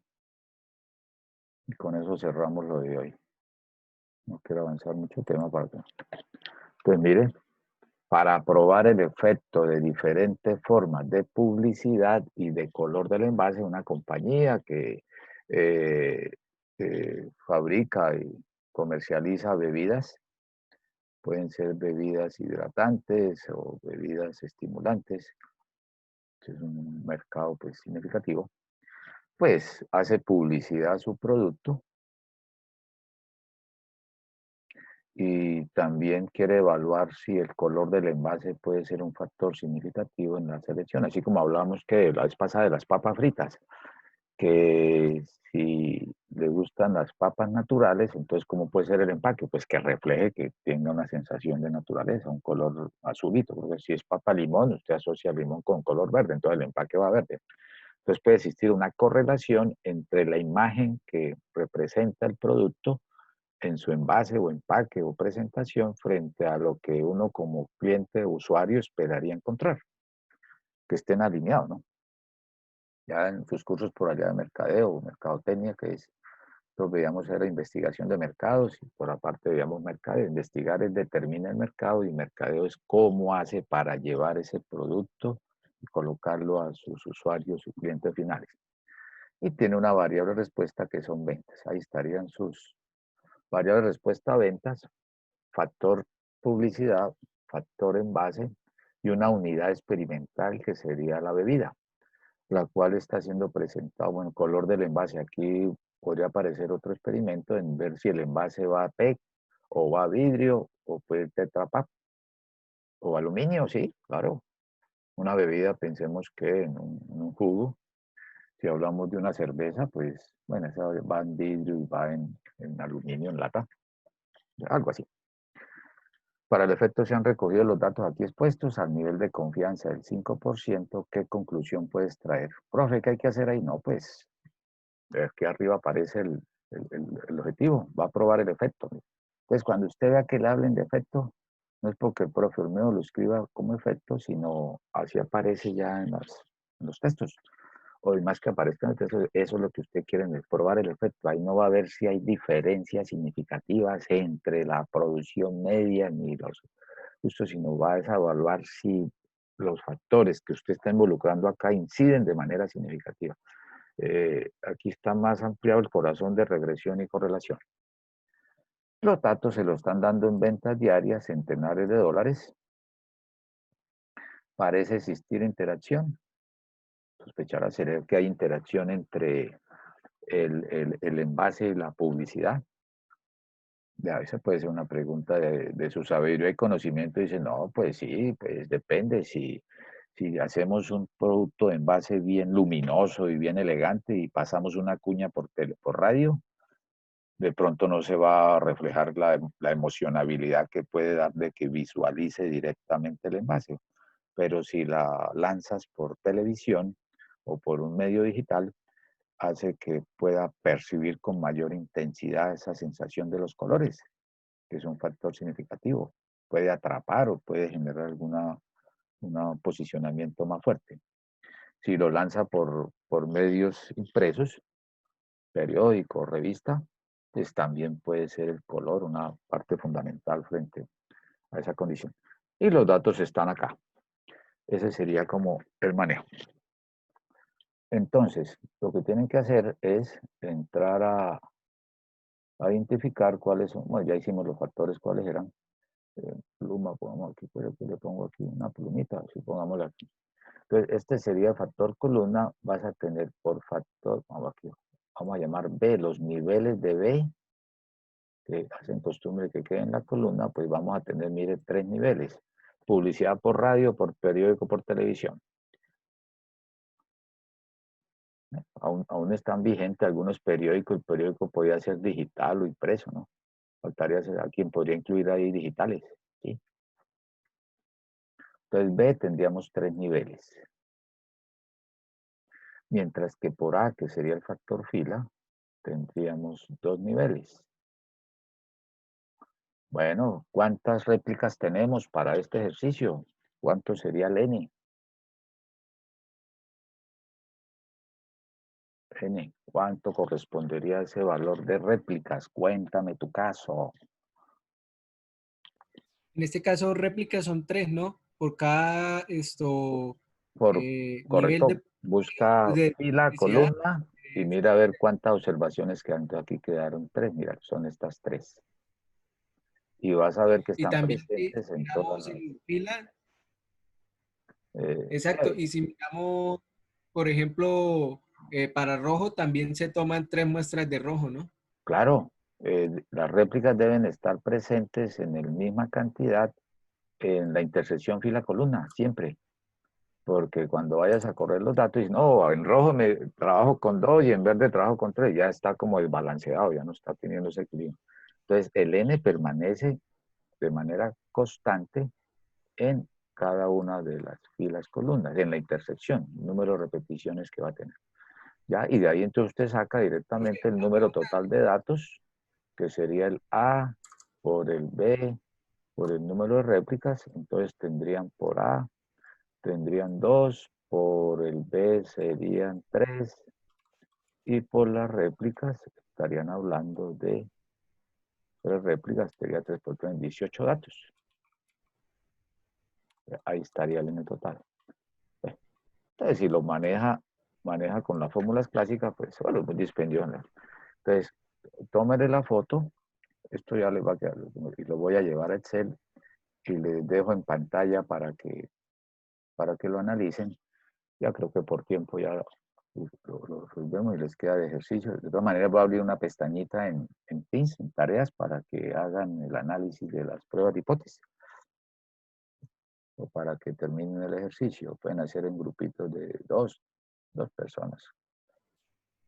y con eso cerramos lo de hoy. No quiero avanzar mucho tema para que... Pues mire, para probar el efecto de diferentes formas de publicidad y de color del envase, una compañía eh, que fabrica y comercializa bebidas, pueden ser bebidas hidratantes o bebidas estimulantes, que es un mercado pues significativo, pues hace publicidad a su producto y también quiere evaluar si el color del envase puede ser un factor significativo en la selección, así como hablábamos que la vez pasada de las papas fritas, que si le gustan las papas naturales, entonces ¿cómo puede ser el empaque? Pues que refleje, que tenga una sensación de naturaleza, un color azulito, porque si es papa limón, usted asocia limón con color verde, entonces el empaque va verde. Entonces puede existir una correlación entre la imagen que representa el producto en su envase o empaque o presentación frente a lo que uno como cliente o usuario esperaría encontrar, que estén alineados, ¿no? Ya en sus cursos por allá de mercadeo o mercadotecnia, que es, lo veíamos era investigación de mercados y por aparte veíamos mercadeo. Investigar es determina el mercado y mercadeo es cómo hace para llevar ese producto y colocarlo a sus usuarios y clientes finales. Y tiene una variable respuesta que son ventas. Ahí estarían sus variables respuesta ventas, factor publicidad, factor envase y una unidad experimental que sería la bebida, la cual está siendo presentada, bueno, color del envase. Aquí podría aparecer otro experimento en ver si el envase va a PET o va a vidrio o puede Tetra Pak o aluminio, sí, claro. Una bebida, pensemos que en un jugo, si hablamos de una cerveza, pues, bueno, esa va en vidrio y va en aluminio, en lata, algo así. Para el efecto se han recogido los datos aquí expuestos al nivel de confianza del 5%. ¿Qué conclusión puedes traer? Profe, ¿qué hay que hacer ahí? No, pues aquí arriba aparece el objetivo, va a probar el efecto. Entonces, cuando usted vea que le hablen de efecto, no es porque el profe Olmedo lo escriba como efecto, sino así aparece ya en los textos. O más que aparezca en el texto, eso es lo que usted quiere, probar el efecto. Ahí no va a ver si hay diferencias significativas entre la producción media ni los justos, sino va a evaluar si los factores que usted está involucrando acá inciden de manera significativa. Aquí está más ampliado el corazón de regresión y correlación. Los datos se los están dando en ventas diarias, centenares de dólares. Parece existir interacción. Sospechar hacer que hay interacción entre el envase y la publicidad. A veces puede ser una pregunta de su sabiduría y conocimiento. Dice, no, pues sí, pues depende. Si hacemos un producto de envase bien luminoso y bien elegante y pasamos una cuña por radio, de pronto no se va a reflejar la emocionabilidad que puede dar de que visualice directamente el envase. Pero si la lanzas por televisión o por un medio digital, hace que pueda percibir con mayor intensidad esa sensación de los colores, que es un factor significativo. Puede atrapar o puede generar un posicionamiento más fuerte. Si lo lanza por medios impresos, periódico, revista, pues también puede ser el color una parte fundamental frente a esa condición. Y los datos están acá. Ese sería como el manejo. Entonces, lo que tienen que hacer es entrar a identificar cuáles son, bueno, ya hicimos los factores, cuáles eran. Pluma, pongamos aquí, pero que le pongo aquí una plumita, supongámosla aquí. Entonces, este sería el factor columna, vas a tener por factor, vamos aquí, vamos a llamar B, los niveles de B, que hacen costumbre que quede en la columna, pues vamos a tener, mire, 3 niveles. Publicidad por radio, por periódico, por televisión. Aún están vigentes algunos periódicos, el periódico podría ser digital o impreso, ¿no? Faltaría ser a quien podría incluir ahí digitales, ¿sí? Entonces B tendríamos 3 niveles. Mientras que por A, que sería el factor fila, tendríamos 2 niveles. Bueno, ¿cuántas réplicas tenemos para este ejercicio? ¿Cuánto sería el N? N, ¿cuánto correspondería a ese valor de réplicas? Cuéntame tu caso. En este caso, réplicas son 3, ¿no? Por cada nivel Correcto, busca de fila, publicidad. columna y mira a ver cuántas observaciones quedan. Entonces aquí quedaron 3, mira, son estas 3. Y vas a ver que Y están también presentes en todas miramos las... en fila, sí, exacto. Y si miramos, por ejemplo, para rojo, también se toman 3 muestras de rojo, ¿no? claro, las réplicas deben estar presentes en la misma cantidad en la intersección fila-columna, siempre. Porque cuando vayas a correr los datos, dices, no, en rojo me trabajo con 2 y en verde trabajo con 3, ya está como desbalanceado, ya no está teniendo ese equilibrio. Entonces, el N permanece de manera constante en cada una de las filas columnas, en la intersección, el número de repeticiones que va a tener. ¿Ya? Y de ahí entonces usted saca directamente el número total de datos, que sería el A por el B por el número de réplicas, entonces tendrían por A, tendrían 2, por el B serían 3, y por las réplicas estarían hablando de 3 réplicas, sería 3 por 3, 18 datos. Ahí estaría el N total. Entonces, si lo maneja con las fórmulas clásicas, pues bueno, muy dispendioso. Entonces, tómele la foto, esto ya le va a quedar, y lo voy a llevar a Excel, y les dejo en pantalla para que lo analicen. Ya creo que por tiempo ya lo resolvemos y les queda de ejercicio. De todas maneras, voy a abrir una pestañita en Teams, en tareas, para que hagan el análisis de las pruebas de hipótesis o para que terminen el ejercicio. Pueden hacer en grupitos de dos personas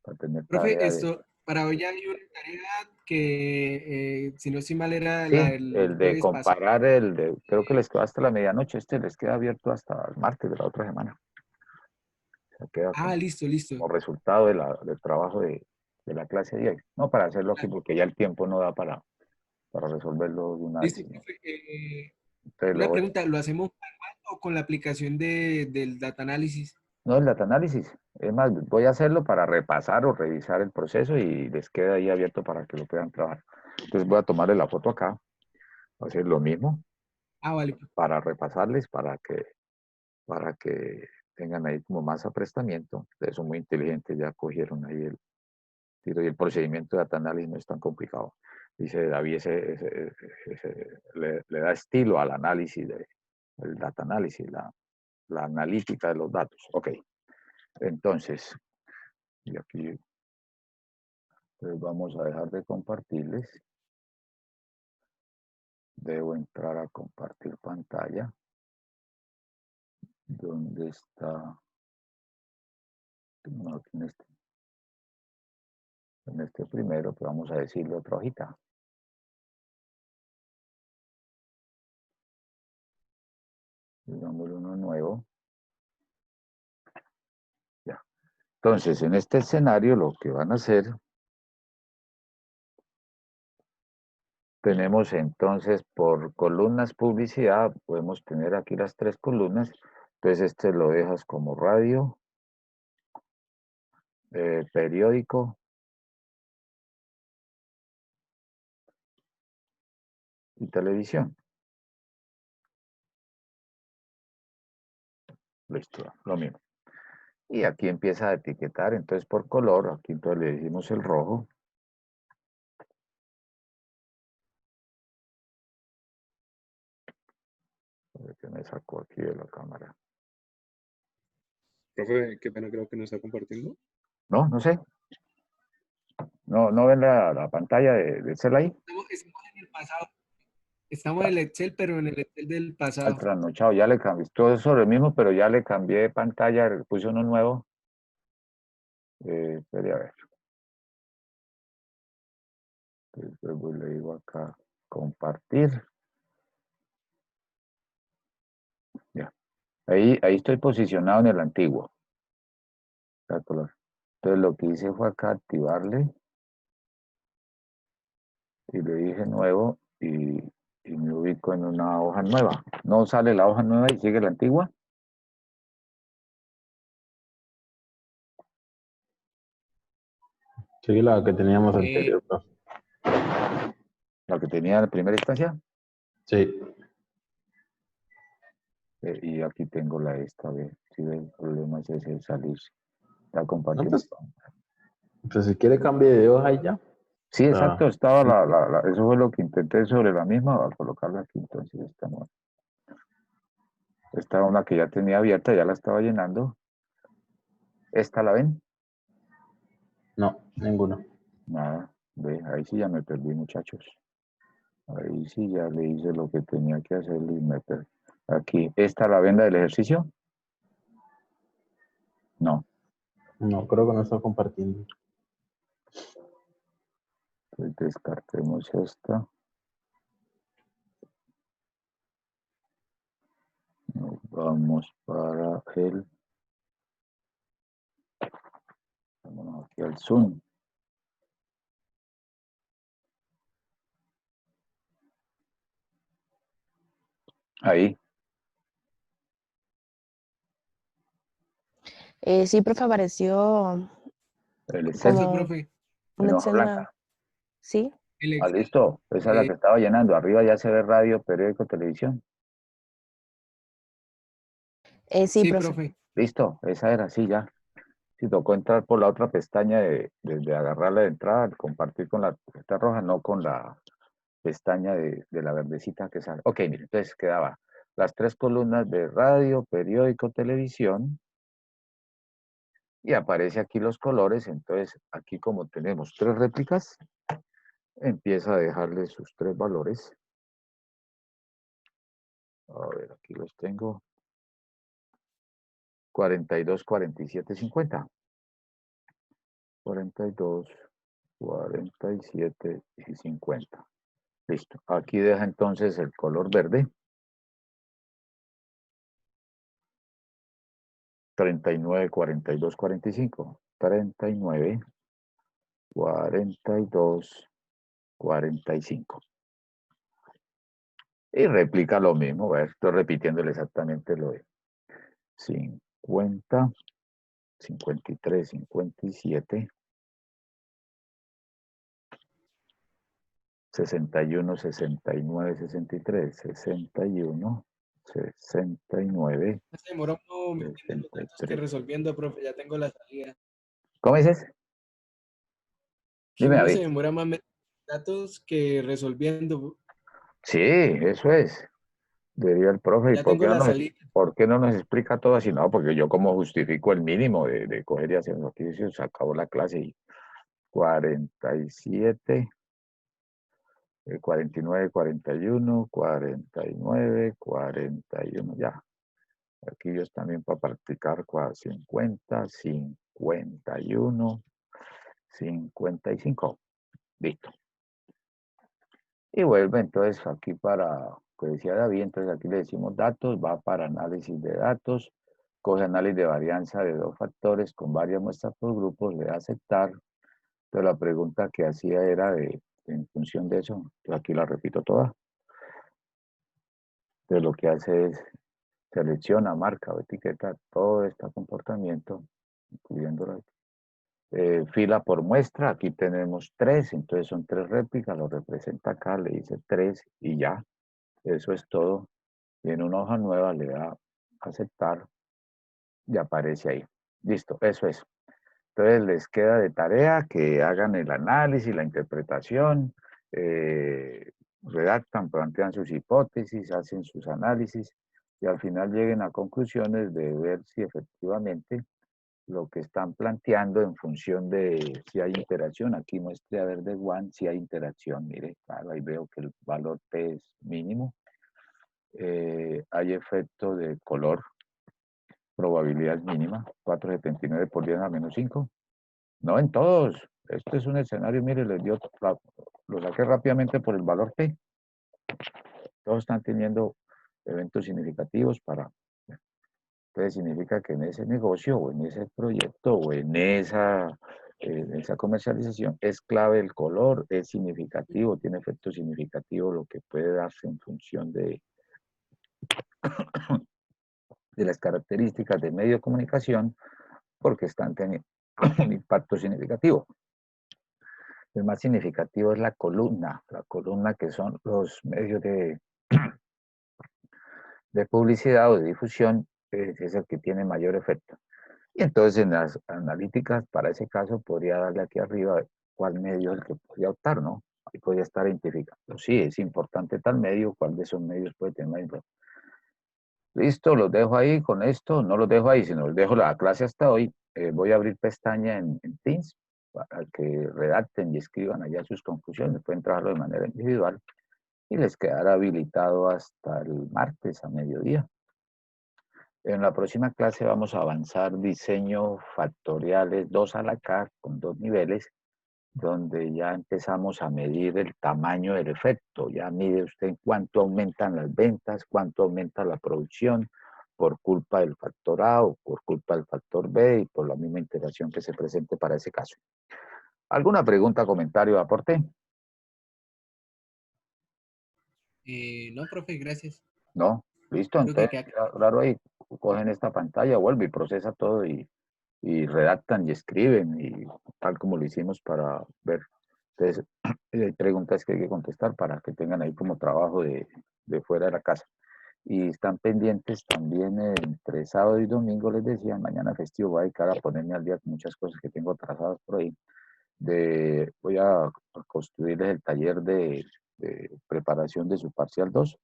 para tener Profe, tarea de... para hoy hay una tarea que, si no estoy mal, era la Sí, del el de jueves pasado. comparar creo que les quedó hasta la medianoche, les queda abierto hasta el martes de la otra semana. Se queda Ah, listo, listo. como resultado del trabajo de la clase de hoy. No para hacerlo aquí porque ya el tiempo no da para resolverlo de una vez. Listo, ¿No? profe. Entonces Una pregunta, ¿lo hacemos manual o con la aplicación del data análisis? no, el data análisis. Es más, voy a hacerlo para repasar o revisar el proceso y les queda ahí abierto para que lo puedan trabajar. Entonces voy a tomarle la foto acá, hacer lo mismo Ah, vale. para repasarles, para que tengan ahí como más aprestamiento. Ustedes son muy inteligentes, ya cogieron ahí el tiro y el procedimiento de data análisis no es tan complicado. Dice David, le da estilo al análisis, el data análisis, la analítica de los datos. Ok, entonces, y aquí vamos a dejar de compartirles. Debo entrar a compartir pantalla. ¿Dónde está? No, aquí en este primero, que vamos a decirle otra hojita. Digámosle uno nuevo. Ya. Entonces, en este escenario, lo que van a hacer, tenemos entonces por columnas publicidad, podemos tener aquí las 3 columnas. Entonces, este lo dejas como radio, periódico y televisión. Listo, lo mismo. Y aquí empieza a etiquetar, entonces por color, aquí entonces le decimos el rojo. A ver qué me sacó aquí de la cámara. Profe, qué pena, creo que no está compartiendo. No, no sé. No ven la pantalla de Excel ahí. Estamos en el pasado. Estamos en el Excel, pero en el Excel del Al pasado. trasnochado, ya le cambié. Todo es sobre el mismo, pero ya le cambié de pantalla, le puse uno nuevo. Espere a ver. Luego le digo acá, compartir. Ya. Ahí estoy posicionado en el antiguo. Entonces lo que hice fue acá activarle y le dije nuevo y me ubico en una hoja nueva. No sale la hoja nueva y sigue la antigua. Sí, la que teníamos anterior, profe. La que tenía en la primera instancia. Sí. Y aquí tengo la esta, a ver si el problema es ese salirse. Está No, compartiendo. pues si quiere cambie de hoja y ya. Sí, exacto, estaba Sí. eso fue lo que intenté sobre la misma, a colocarla aquí, entonces esta no. Esta una que ya tenía abierta, ya la estaba llenando. ¿Esta la ven? No, ninguno. Nada, ve, ahí sí ya me perdí, muchachos. Ahí sí ya le hice lo que tenía que hacer y me perdí. Aquí, ¿esta la venda del ejercicio? No, No, creo que no está compartiendo. pues descartemos esta. Nos vamos para el... Vámonos aquí al Zoom. Ahí, Sí, profe, apareció el Excel Listo, como profe. un en hoja Excel nuevo. blanca. ¿Sí? El Ah, Excel. listo. Esa es la que estaba llenando. Arriba ya se ve radio, periódico, televisión. Sí, Sí, profe. profe. Listo, esa era, sí, ya. Sí, tocó entrar por la otra pestaña de agarrarla de entrada, compartir con la tarjeta roja, no con la pestaña de la verdecita que sale. Ok, mire, entonces quedaba las tres columnas de radio, periódico, televisión, y aparece aquí los colores. Entonces, aquí como tenemos tres réplicas, empieza a dejarle sus tres valores. A ver, aquí los tengo. 42, 47, 50. 42, 47 y 50. Listo. Aquí deja entonces el color verde. 39, 42, 45. 39, 42, 45. Y replica lo mismo. A ver, estoy repitiéndole exactamente lo de 50, 53, 57, 61, 69, 63, 61, 69, No se demora uno metiendo los datos que 63. resolviendo, profe. Ya tengo la salida. ¿Cómo dices? Que Dime, uno se David. demora más metiendo datos que resolviendo. Sí, eso es. Diría el profe, ¿y Ya tengo la salida. por qué no nos explica todo así? No, porque yo como justifico el mínimo de coger y hacer ejercicio, se acabó la clase y 47, 49, 41, 49, 41, ya. Aquí ellos también para practicar 50, 51, 55. Listo. Y vuelve entonces aquí para, que decía David, entonces aquí le decimos datos, va para análisis de datos, coge análisis de varianza de dos factores con varias muestras por grupos, le da aceptar. Entonces la pregunta que hacía era en función de eso, aquí la repito toda. Entonces lo que hace es selecciona, marca o etiqueta todo este comportamiento, incluyendo la fila por muestra. Aquí tenemos tres, entonces son tres réplicas, lo representa acá, le dice tres y ya. Eso es todo. Y en una hoja nueva le da aceptar. y aparece ahí. Listo, eso es. Entonces les queda de tarea que hagan el análisis, la interpretación, redactan, plantean sus hipótesis, hacen sus análisis y al final lleguen a conclusiones de ver si efectivamente lo que están planteando en función de si hay interacción. Aquí muestre a ver de One si hay interacción. Mire, claro, ahí veo que el valor P es mínimo. Hay efecto de color, probabilidad mínima, 479 por 10 a menos 5. No en todos. Este es un escenario, mire, lo saqué rápidamente por el valor P. Todos están teniendo eventos significativos para... Entonces significa que en ese negocio o en ese proyecto o en esa comercialización es clave el color, es significativo, tiene efecto significativo lo que puede darse en función de las características del medio de comunicación porque están teniendo un impacto significativo. El más significativo es la columna que son los medios de publicidad o de difusión, es el que tiene mayor efecto. Y entonces en las analíticas, para ese caso, podría darle aquí arriba cuál medio es el que podría optar, ¿no? Ahí podría estar identificando. Sí, es importante tal medio, cuál de esos medios puede tener más influencia. Listo, los dejo ahí con esto, no los dejo ahí, sino los dejo la clase hasta hoy. Voy a abrir pestaña en Teams para que redacten y escriban allá sus conclusiones. Pueden trabajarlo de manera individual y les quedará habilitado hasta el martes a mediodía. En la próxima clase vamos a avanzar diseño factoriales 2 a la K con 2 niveles, donde ya empezamos a medir el tamaño del efecto. Ya mide usted en cuánto aumentan las ventas, cuánto aumenta la producción por culpa del factor A o por culpa del factor B y por la misma interacción que se presente para ese caso. ¿Alguna pregunta, comentario, aporte? No, profe, gracias. No, listo, Creo que entonces, queda claro, ahí cogen esta pantalla, vuelve y procesa todo y redactan y escriben y tal como lo hicimos para ver. Entonces, hay preguntas que hay que contestar para que tengan ahí como trabajo de fuera de la casa. Y están pendientes también entre sábado y domingo, les decía, mañana festivo voy a dedicar a ponerme al día con muchas cosas que tengo atrasadas por ahí. Voy a construirles el taller de preparación de su parcial 2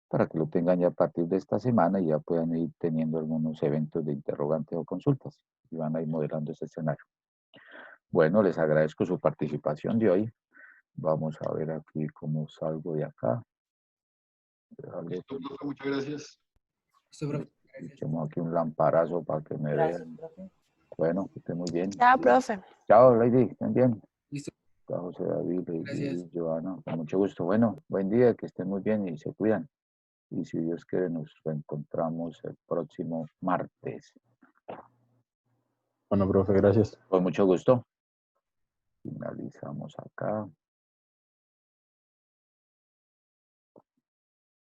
para que lo tengan ya a partir de esta semana y ya puedan ir teniendo algunos eventos de interrogantes o consultas y van a ir modelando ese escenario. Bueno, les agradezco su participación de hoy. Vamos a ver aquí cómo salgo de acá. Listo, profe, muchas gracias. Listo, profe. Gracias. Echemos aquí un lamparazo para que me vean. Bueno, que estén muy bien. Chao, profe. Chao, Lady, estén bien. Listo. Chao, José David, Lady, Gracias. Joana, con mucho gusto. Bueno, buen día, que estén muy bien y se cuidan. Y si Dios quiere, nos reencontramos el próximo martes. Bueno, profe, gracias. Con mucho gusto. Finalizamos acá.